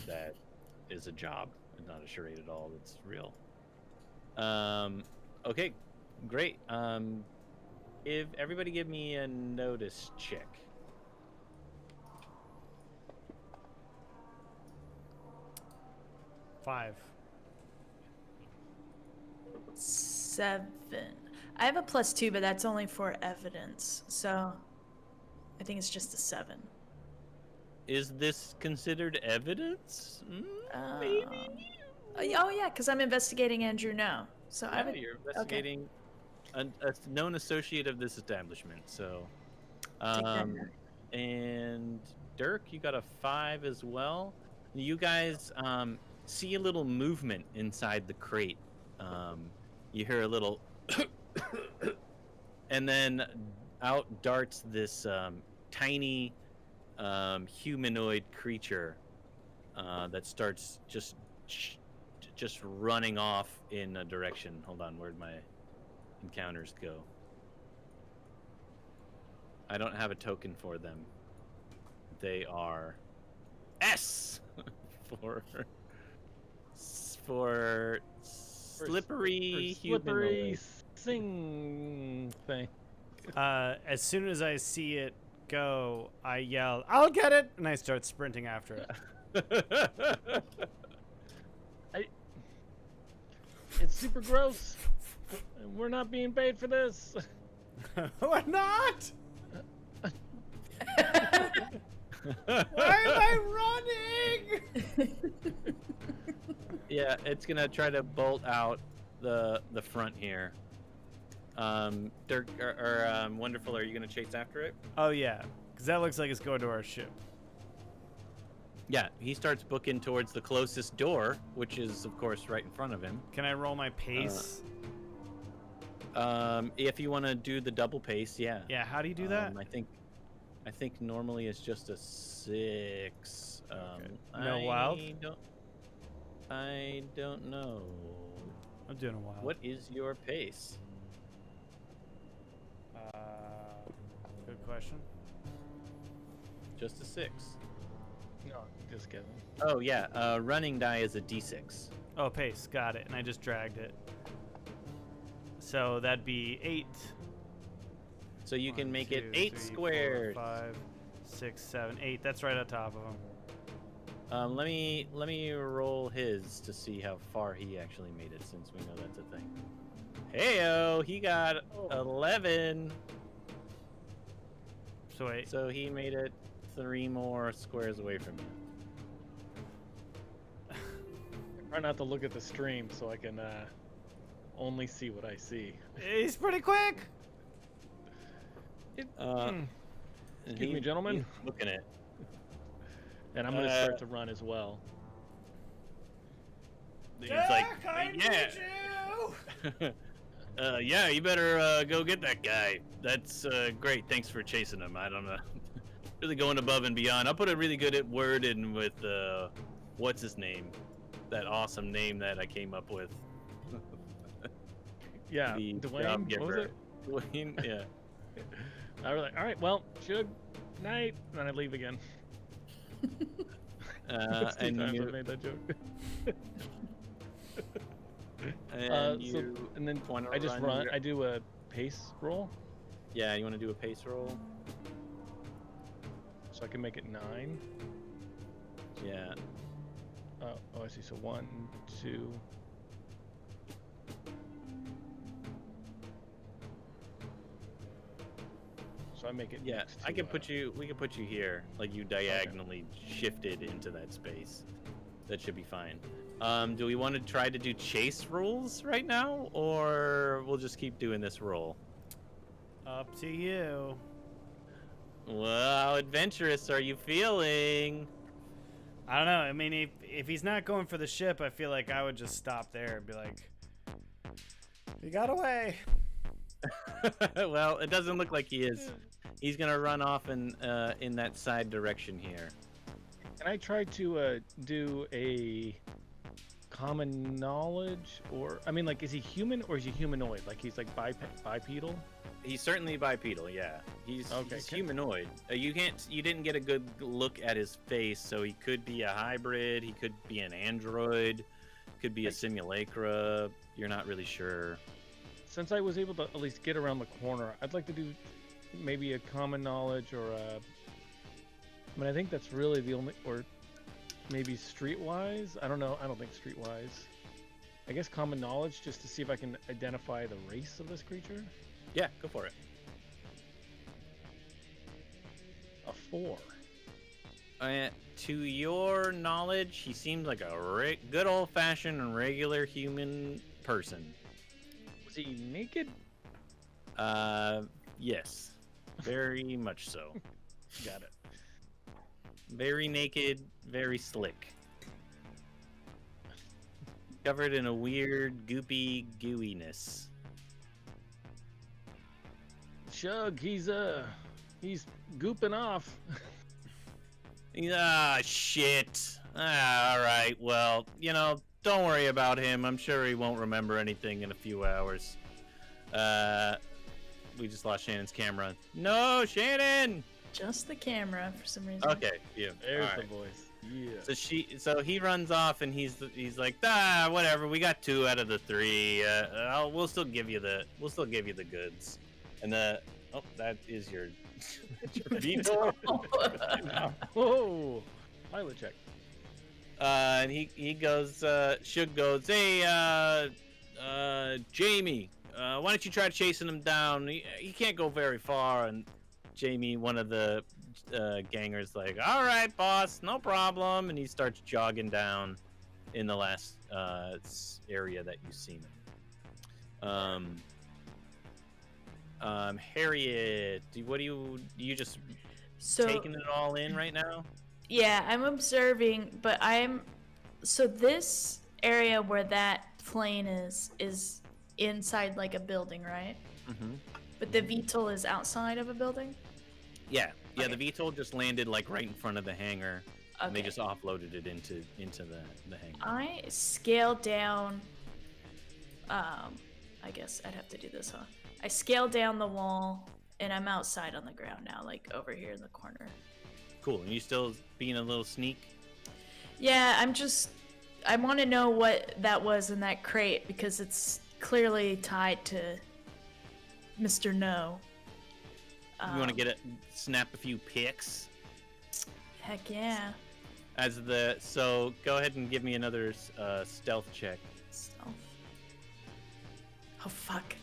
that is a job and not a charade at all. It's real. Okay, great. If everybody give me a notice check. 5. 7. I have a +2, but that's only for evidence. So I think it's just a 7. Is this considered evidence? Maybe. Oh yeah, because I'm investigating Andrew now. So I Yeah, would. you're investigating a known associate of this establishment. So, Take that. and Dirk, you got a 5 as well. You guys see a little movement inside the crate. You hear a little, and then out darts this tiny humanoid creature that starts just running off in a direction. Hold on, where'd my encounters go? I don't have a token for them. They are S for slippery humanoid. Sing thing. As soon as I see it go, I yell, "I'll get it!" and I start sprinting after it. It's super gross. We're not being paid for this. We're not! Why am I running? Yeah, it's gonna try to bolt out the front here. Dirk or Wonderful, are you gonna chase after it? Oh yeah, because that looks like it's going to our ship. Yeah, he starts booking towards the closest door, which is of course right in front of him. Can I roll my pace? If you want to do the double pace, yeah. Yeah, how do you do that? I think normally it's just a 6. No wild? I don't know. I'm doing a wild. What is your pace? Good question. Just a 6. No, just kidding. Oh yeah, running die is a d6. Oh, pace, got it. And I just dragged it. So that'd be 8. So you can 1, make 2, it 8 3, squared. 4, 5, 6, 7, 8. That's right on top of him. Let me roll his to see how far he actually made it, since we know that's a thing. Heyo, he got 11. So wait. So he made it 3 more squares away from you. Try not to look at the stream so I can only see what I see. He's pretty quick. Excuse me, gentlemen. He's looking at. And I'm gonna start to run as well. He's like, I yeah. need you. Yeah, you better go get that guy. That's great. Thanks for chasing him. I don't know. Really going above and beyond. I'll put a really good word in with what's his name? That awesome name that I came up with. Yeah, The Dwayne. job What was giver. it? Dwayne, yeah. I was like, all right, well, Shug, night, and then I leave again. That's 2 And times you, I made that joke. and you and then wanna I just run run. your- I do a pace roll, yeah, you want to do a pace roll? so I can make it 9. Yeah. Oh, I see. So 1, 2. So I make it. Yeah, next I to, can put you. We can put you here, like you diagonally shifted into that space. That should be fine. Do we want to try to do chase rolls right now, or we'll just keep doing this roll? Up to you. Well, how adventurous are you feeling? I don't know. I mean, if he's not going for the ship, I feel like I would just stop there and be like, "He got away." Well, it doesn't look like he is. He's gonna run off in that side direction here. Can I try to do a common knowledge, or I mean, like, is he human or is he humanoid? Like, he's like bipedal. He's certainly bipedal. Yeah, he's Okay, he's okay. humanoid. You didn't get a good look at his face, so he could be a hybrid. He could be an android. Could be a simulacra. You're not really sure. Since I was able to at least get around the corner, I'd like to do maybe a common knowledge or a. I mean, I think that's really the only, or maybe streetwise. I don't know. I don't think streetwise. I guess common knowledge, just to see if I can identify the race of this creature. Yeah, go for it. A 4. To your knowledge, he seems like a good old-fashioned and regular human person. Was he naked? Yes, very much so. Got it. Very naked, very slick. Covered in a weird, goopy gooiness. Shug, he's gooping off. Ah, shit. Ah, all right. Well, don't worry about him. I'm sure he won't remember anything in a few hours. We just lost Shannon's camera. No, Shannon! Just the camera for some reason. Okay, yeah. There's all the right. voice. Yeah. So he runs off and he's like, whatever. We got 2 out of the 3. We'll still give you the goods. And that is your veto. Whoa! Pilot check. And he goes, Shug goes, hey, Jamie, why don't you try chasing him down? He can't go very far. And Jamie, one of the gangers, like, all right, boss, no problem. And he starts jogging down in the last area that you've seen him. Harriet, you just So taking it all in right now? yeah, I'm observing, but so this area where that plane is inside like a building, right? Mm-hmm. But the VTOL is outside of a building? Yeah, Okay. the VTOL just landed like right in front of the hangar, and they Okay. just offloaded it into the hangar. I scaled down. I guess I'd have to do this, huh? I scaled down the wall, and I'm outside on the ground now, like over here in the corner. Cool. And you still being a little sneak? Yeah, I want to know what that was in that crate because it's clearly tied to Mr. No. You want to snap a few pics? Heck yeah. So go ahead and give me another stealth check. Stealth. Oh fuck.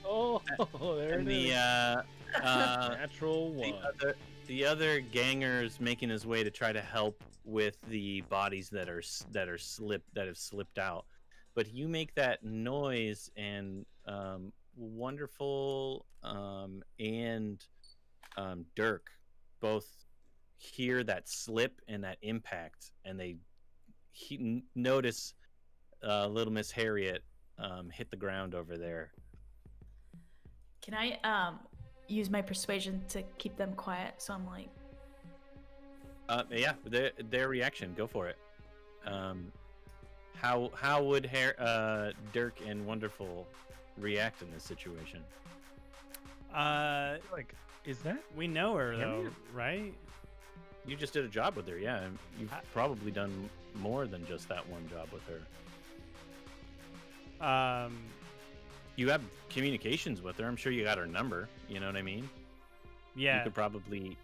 Oh, there And it is. Natural one. the other ganger's making his way to try to help with the bodies that have slipped out. But you make that noise, and Wonderful and Dirk both hear that slip and that impact, and they notice little Miss Harriet hit the ground over there. Can I use my persuasion to keep them quiet? So I'm like, Yeah, their reaction. Go for it. How would Dirk and Wonderful react in this situation? Like, is that? We know her though, Harriet? right? You just did a job with her, yeah. And you've probably done more than just that one job with her. You have communications with her. I'm sure you got her number. You know what I mean? Yeah. You could probably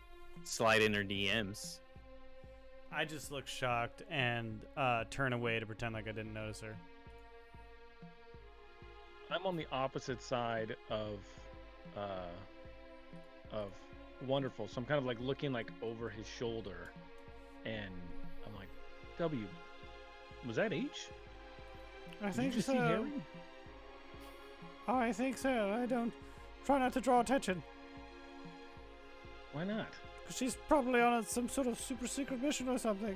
slide in her DMs. I just look shocked and turn away to pretend like I didn't notice her. I'm on the opposite side of Wonderful, so I'm kind of like looking like over his shoulder, and I'm like, W, was that H? I Did think you just so. see Harry? Oh, I think so. I don't try not to draw attention. Why not? Because she's probably on some sort of super secret mission or something.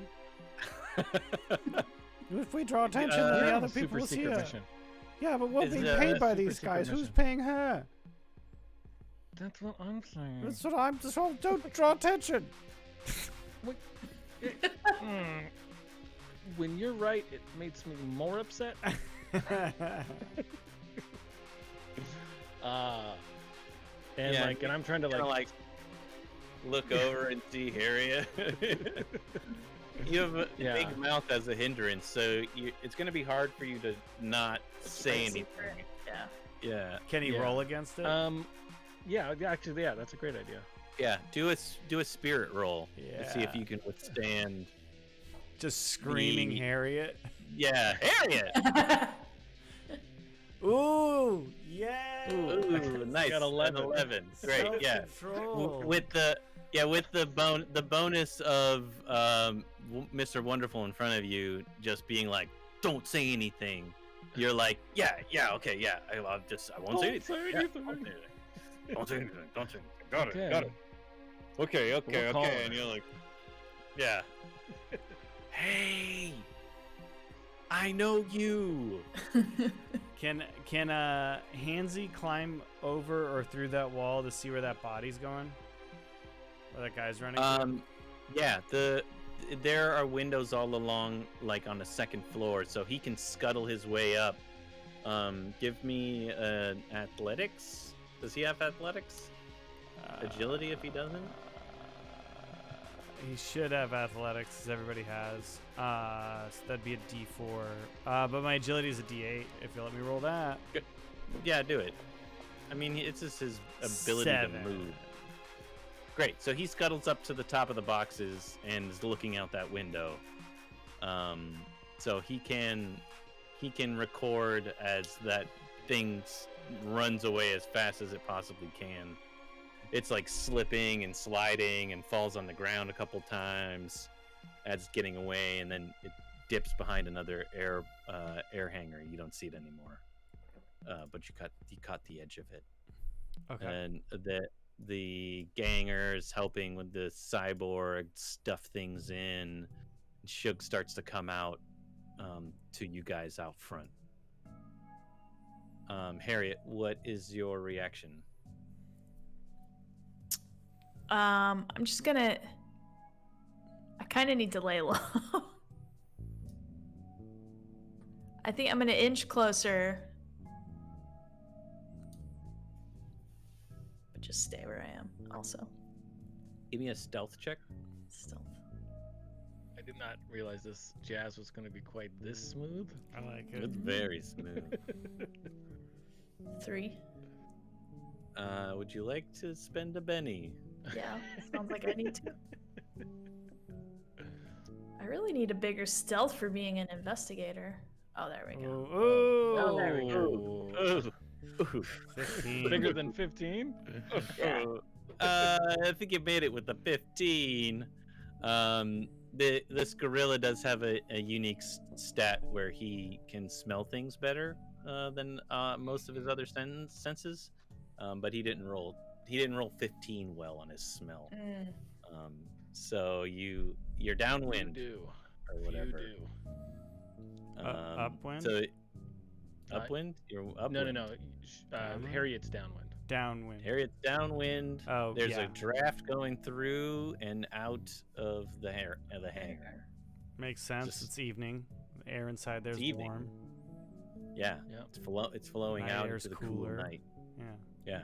If we draw attention, then We're the on other a people super will see secret her. mission. Yeah, but we're Is being it paid a by super these secret guys. Who's mission? paying her? That's what I'm saying. That's what I'm just. Don't draw attention. Mm. when you're right, it makes me more upset. And Yeah, and I'm trying to Kinda like, look over and see Harriet. You have a Yeah. big mouth as a hindrance, so it's going to be hard for you to not say anything. Yeah. Yeah, Can he Yeah. roll against it? yeah, actually, yeah, that's a great idea. yeah. Do a spirit roll to see if Yeah. you can withstand. Just screaming the- Harriet. Yeah, Harriet. Ooh, yeah. Ooh, nice. Got 11. 11. Great. Yeah. Self-control. With the bonus of Mr. Wonderful in front of you just being like, don't say anything. You're like, yeah, okay, yeah. I won't say anything. say Yeah, anything. don't say anything. Don't say anything. Don't say anything. Got Okay. it. Got it. Okay. We'll call her. And you're like, yeah. Hey, I know you. Can Hansy climb over or through that wall to see where that body's going? Where that guy's running? Yeah. There are windows all along, like on the second floor, so he can scuttle his way up. Give me athletics. Does he have athletics? Agility if he doesn't. He should have athletics, as everybody has. So that'd be a D4. But my agility is a D8. If you let me roll that. Yeah, do it. I mean, it's just his ability 7. to move. Great. So he scuttles up to the top of the boxes and is looking out that window. So he can record as that thing runs away as fast as it possibly can. It's like slipping and sliding and falls on the ground a couple times as it's getting away, and then it dips behind another air hanger. You don't see it anymore, but you caught the edge of it. Okay. And the gangers helping with the cyborg stuff things in. Shug starts to come out to you guys out front. Harriet, what is your reaction? I'm just gonna. I kind of need to lay low. I think I'm gonna inch closer, but just stay where I am. Also, Give me a stealth check. stealth. I did not realize this jazz was going to be quite this smooth. I like it. It's very smooth. 3. Would you like to spend a Benny? Yeah, sounds like I need to. I really need a bigger stealth for being an investigator. Oh, there we go. Ooh. Oh, there we go. Ooh. 15. Bigger than 15? Yeah. I think you made it with the 15. This gorilla does have a unique stat where he can smell things better than most of his other senses, but he didn't roll 15 well on his smell. Mm. So you're downwind You do. or whatever. You do. Upwind? So upwind? You're upwind. No. Harriet's downwind. Downwind. Harriet's downwind. Oh, There's yeah. a draft going through and out of the hangar. Makes sense. Just- It's evening. The air inside there's It's evening. warm. Yeah, Yeah. it's flowing Night out air's into the cooler. cool night. Yeah. Yeah.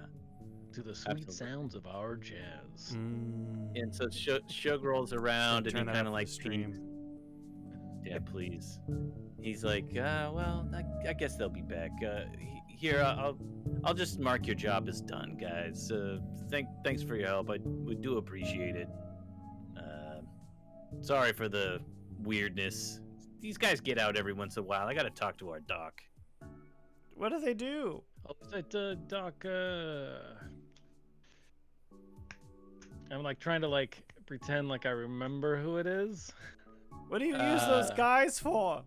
To the sweet Absolutely. sounds of our jazz. Mm. And so Shug rolls around and he Turn that kind of off like the stream. peeks. Yeah, please. He's like, well, I guess they'll be back. Here, I'll just mark your job as done, guys. Thanks for your help. We do appreciate it. Sorry for the weirdness. These guys get out every once in a while. I got to talk to our doc. What do they do? Oh, is that Doc? I'm like trying to like pretend like I remember who it is. What do you use those guys for?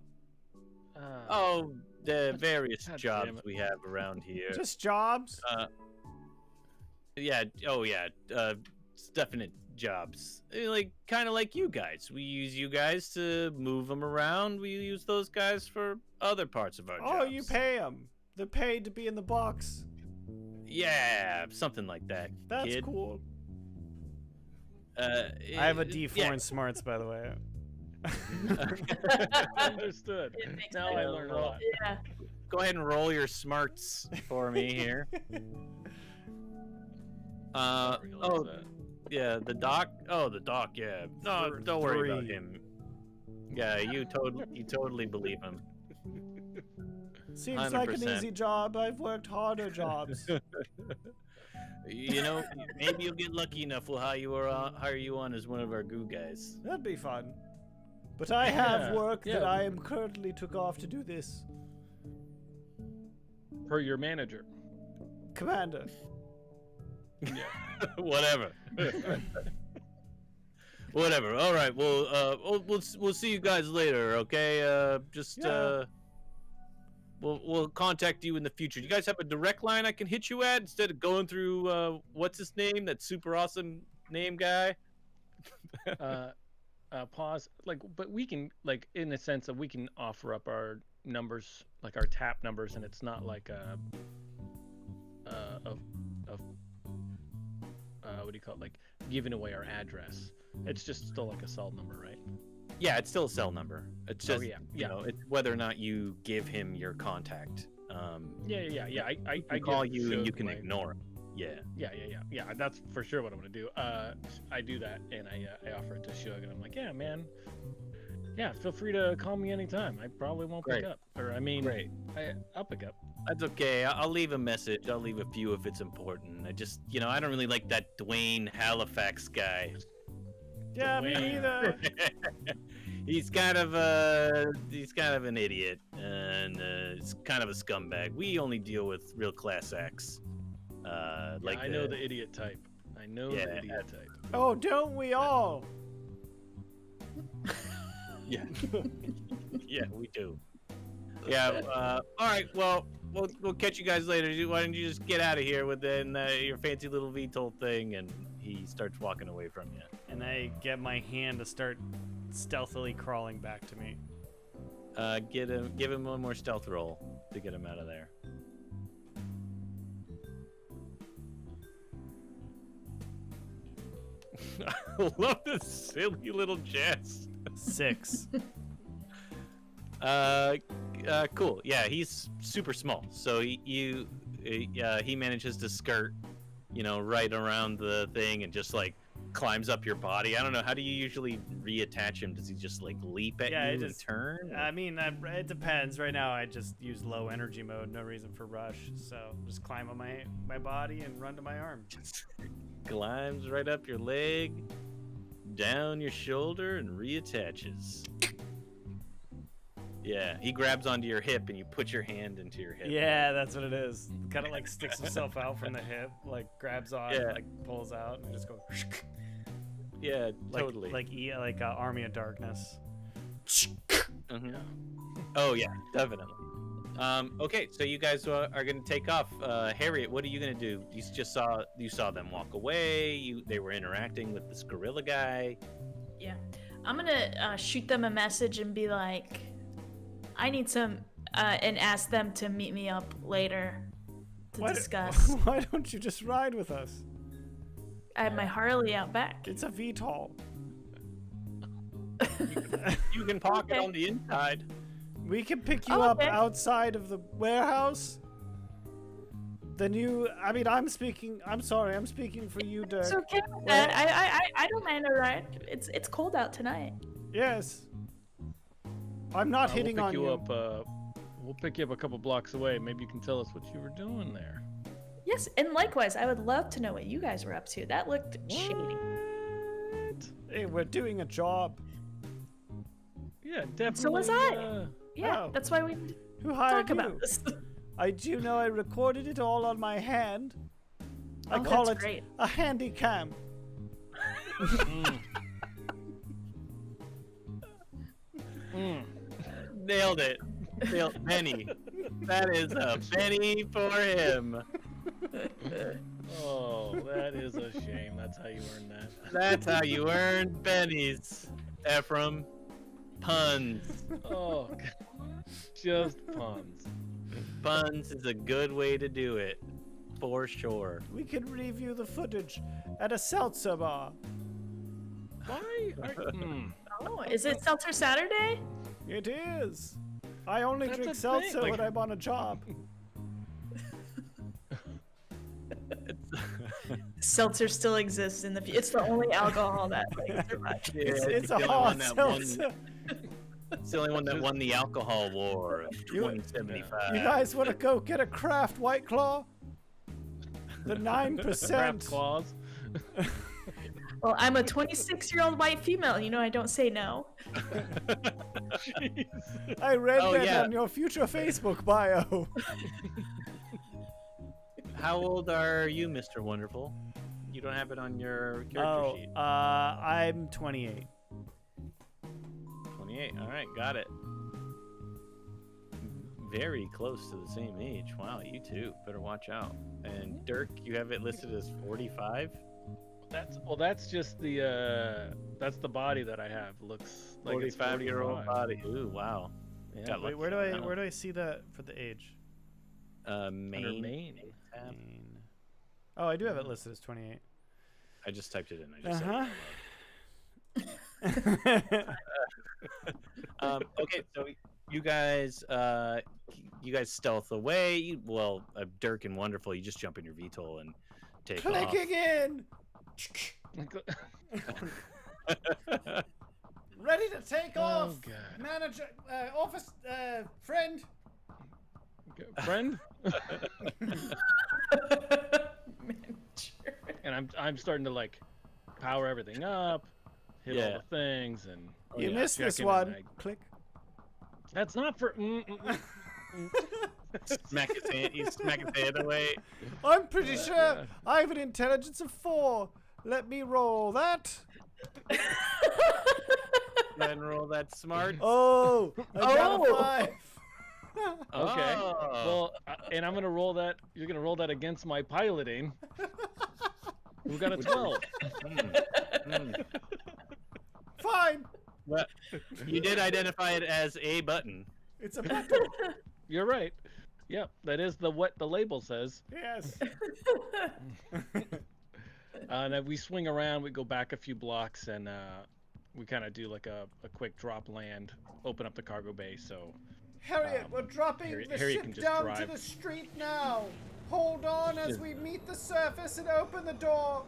Oh, the various God damn jobs it. we have around here. Just jobs? Yeah. Oh, yeah. Definite jobs. Like kind of like you guys. We use you guys to move them around. We use those guys for other parts of our jobs. Oh, you pay them. They're paid to be in the box. Yeah, something like that. That's kid. cool. I I have a D4 in smarts, by the way. Understood. It makes Now sense. I learned a lot. Yeah. Go ahead and roll your smarts for me here. Oh, yeah, the doc. Oh, the doc. Yeah. No, don't worry about him. Yeah, you totally believe him. Seems like an 100%. easy job. I've worked harder jobs. You know, maybe you'll get lucky enough. We'll hire you on as one of our goo guys. That'd be fun. But I have Yeah, work yeah. that I am currently took off to do this. Per your manager. Commander. Yeah. Whatever. Whatever. All right. Well, we'll see you guys later. Okay. Yeah. We'll contact you in the future. You guys have a direct line I can hit you at instead of going through what's his name? That super awesome name guy. Pause. But we can, in a sense of we can offer up our numbers, like our tap numbers, and it's not like what do you call it? Like giving away our address. It's just still like a cell number, right? Yeah, it's still a cell number. It's just yeah. you know, it's whether or not you give him your contact. Yeah. I call give you and you can my- ignore him. Yeah. Yeah. That's for sure what I'm gonna do. I do that, and I offer it to Shug, and I'm like, yeah, man. Yeah, feel free to call me anytime. I probably won't pick Great. up, or I mean, Great. I'll pick up. That's okay. I'll leave a message. I'll leave a few if it's important. I just, I don't really like that Dwayne Halifax guy. Yeah, me Dwayne. neither. he's kind of an idiot, and it's kind of a scumbag. We only deal with real class acts. I Like know the idiot type. I know Yeah. the idiot type. Oh, don't we all? Yeah. Yeah, we do. Yeah. All right. Well, we'll catch you guys later. Why don't you just get out of here with your fancy little VTOL thing? And he starts walking away from you. And I get my hand to start stealthily crawling back to me. Give him one more stealth roll to get him out of there. I love this silly little jest. 6. Cool. Yeah, he's super small, so he manages to skirt, right around the thing and just climbs up your body. I don't know. How do you usually reattach him? Does he just leap at Yeah, you it and just- turn? I mean, it depends. Right now, I just use low energy mode. No reason for rush. So just climb on my body and run to my arm. Climbs right up your leg, down your shoulder, and reattaches. Yeah, he grabs onto your hip and you put your hand into your hip. Yeah, that's what it is. Kind of sticks himself out from the hip, grabs on, Yeah. pulls out, and just goes. Yeah, totally. Like Army of Darkness. Mhm. Oh yeah, definitely. Okay, so you guys are gonna take off. Harriet, what are you gonna do? You saw them walk away. They were interacting with this gorilla guy. Yeah. I'm gonna shoot them a message and be like, I need some, and ask them to meet me up later to discuss. Why don't you just ride with us? I have my Harley out back. It's a VTOL. You can park it Okay. on the inside. We can pick you Oh, up okay. outside of the warehouse. I'm speaking for you, Dirk. It's okay with that. I don't mind a ride. It's cold out tonight. Yes. I'm not hitting we'll on pick you. you up. We'll pick you up a couple blocks away. Maybe you can tell us what you were doing there. Yes, and likewise, I would love to know what you guys were up to. That looked shady. What? Hey, we're doing a job. Yeah, definitely. So was I. Yeah, Oh. that's why we Who hired talk you? about this. I do know I recorded it all on my hand. I Oh, call that's it great. a handy cam. Nailed it. Benny. That is a Benny for him. Oh, that is a shame. That's how you earn that. That's how you earn bennies, Ephraim. Puns. Oh, just puns. Puns is a good way to do it, for sure. We can review the footage at a seltzer bar. Why? Oh, is it Seltzer Saturday? It is. I only That's drink a seltzer thing, like- when I'm on a job. Seltzer still exists in the. It's the only alcohol that like, survives. It's a the only hard one that won- seltzer. It's the only one that won the alcohol war of You- 2075. You guys want to go get a craft White Claw? The Craft 9%. claws. Well, I'm a 26-year-old white female. You know, I don't say no. Jeez. I read Oh, that yeah. on your future Facebook bio. How old are you, Mr. Wonderful? You don't have it on your character sheet. I'm 28. 28. All right, got it. Very close to the same age. Wow, you too. Better watch out. And Dirk, you have it listed as 45. That's just that's the body that I have. Looks like it's 45-year-old 45. body. Ooh, wow. Yeah, Wait, lucky. where do I see that for the age? Main. Under main. Tab. Oh, I do have it listed as 28. I just typed it in. I just okay, so you guys stealth away. Well, Dirk and Wonderful, you just jump in your VTOL and take Clicking in. Ready to take off. God. Manager, office, friend. Friend. And I'm starting to like power everything up, hit all Yeah. the things, and You missed check this in one. and I- Click. That's not for. Smack his hand. You smack his hand away. I'm pretty sure yeah. I have an intelligence of 4. Let me roll that. Then roll that smart. Oh, I got a Oh. 5. Okay. Oh. Well, and I'm gonna roll that. You're gonna roll that against my piloting. We got a 12. Fine. Well, you did identify it as a button. It's a button. You're right. Yep, that is what the label says. Yes. And then we swing around. We go back a few blocks, and we kind of do like a quick drop land, open up the cargo bay. So Harriet, we're dropping Harriet- the Harriet ship can just down to drive. the street now. Hold on as we meet the surface and open the door.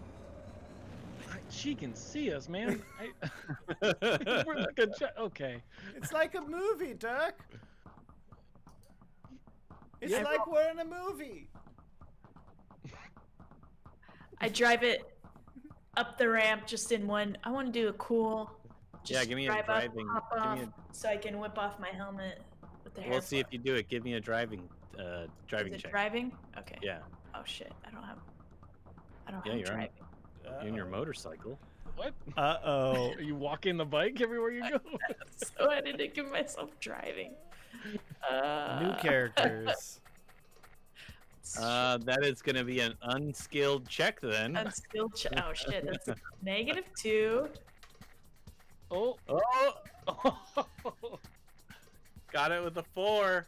she can see us, man. We're like okay. It's like a movie, Dirk. It's Yeah. like we're in a movie. I drive it up the ramp just in one. I want to do a cool. Yeah, Just give me a drive driving- Up, hop give off, me so I can whip off my helmet with the hair. We'll see if flip. you do it. Give me a driving Is it check. driving? Okay. Yeah, Oh shit! I don't have Yeah, you're on- driving. you're in your motorcycle. What? Uh-oh. Are you walking the bike everywhere you go? So I didn't give myself driving. New characters. That is going to be an unskilled check then. Unskilled. Oh shit! That's -2. Oh. Oh, got it with a 4.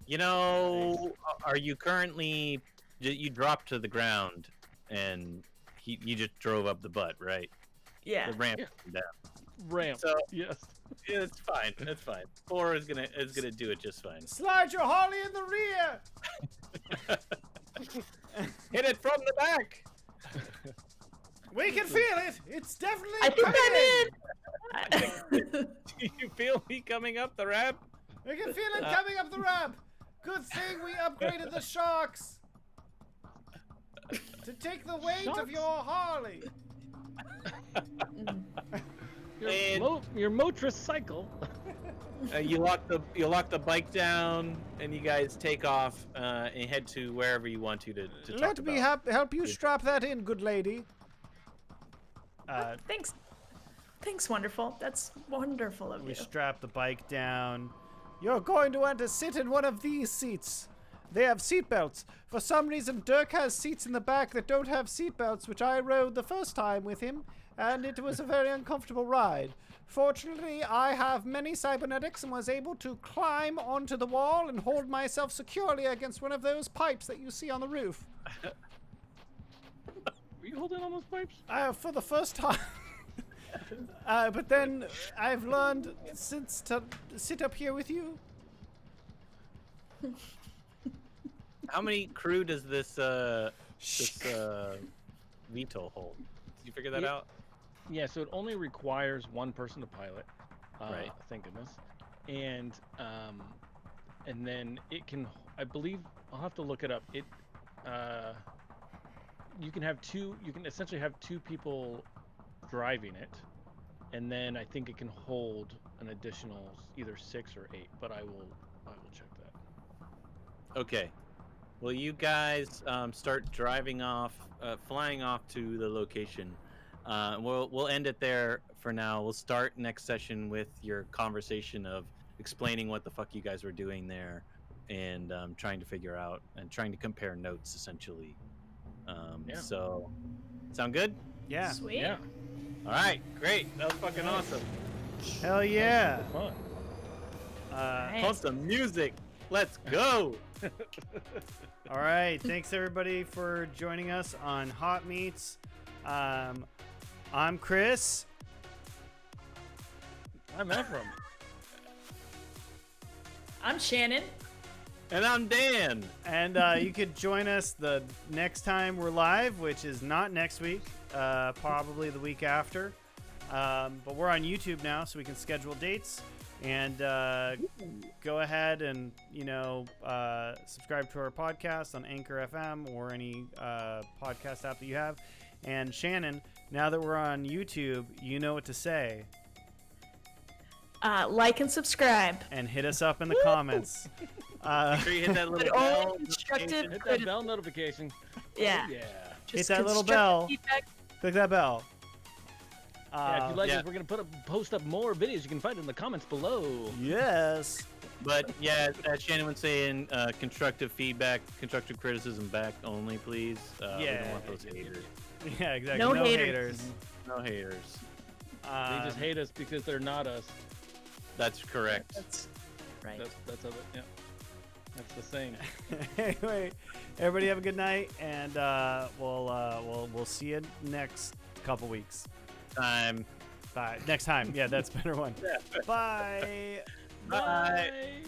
You know, are you currently? You dropped to the ground, and you just drove up the butt, right? Yeah. The ramp down. Ramp. So- Yes. Yeah, it's fine. It's fine. 4 is gonna do it just fine. Slide your Harley in the rear. Hit it from the back. We can feel it. It's definitely I think coming. I'm in. Do you feel me coming up the ramp? We can feel it coming up the ramp. Good thing we upgraded the sharks to take the weight of Sharks? your Harley. Your motorcycle. You lock the bike down, and you guys take off and head to wherever you want to talk Let me about. help you strap that in, good lady. Thanks. Thanks, wonderful. That's wonderful of We you. strap the bike down. You're going to want to sit in one of these seats. They have seatbelts. For some reason, Dirk has seats in the back that don't have seatbelts, which I rode the first time with him, and it was a very uncomfortable ride. Fortunately, I have many cybernetics and was able to climb onto the wall and hold myself securely against one of those pipes that you see on the roof. Were you holding on those pipes? For the first time. But then I've learned since to sit up here with you. How many crew does this VTOL hold? Did you figure that out? Yeah, so it only requires one person to pilot. Right. Thank goodness. And then it can. I believe I'll have to look it up. It you can have two. You can essentially have two people driving it, and then I think it can hold an additional either 6 or 8. But I will check that. Okay. Well, you guys start driving off, flying off to the location. We'll end it there for now. We'll start next session with your conversation of explaining what the fuck you guys were doing there, and trying to figure out and trying to compare notes essentially. Yeah. So, sound good? Yeah. Sweet. Yeah. All right, great. That was fucking awesome. Hell yeah. Fun. Nice. Pump some music. Let's go. All right. Thanks everybody for joining us on Hotmeatz. I'm Chris. I'm Ephraim. I'm Shannon. And I'm Dan. And you could join us the next time we're live, which is not next week, probably the week after. But we're on YouTube now, so we can schedule dates. And go ahead and, subscribe to our podcast on Anchor FM or any podcast app that you have. And Shannon, now that we're on YouTube, you know what to say. Like and subscribe. And hit us up in the comments. Make sure you hit that little But only bell. constructive Hit that criticism. bell notification. Yeah. Oh, yeah. Hit that little constructive bell. feedback. Click that bell. Yeah, if you like yeah. us, we're gonna post up more videos. You can find it in the comments below. Yes. But yeah, as Shannon was saying, constructive feedback, constructive criticism back only, please. We Yeah. don't want those haters. Yeah, exactly. No haters. haters. No haters. They just hate us because they're not us. That's correct. That's right. That's of it. Yeah. That's the saying. Anyway, everybody have a good night, and we'll see you next couple weeks. Time. Bye. Next time. Yeah, that's a better one. Yeah. Bye. Bye.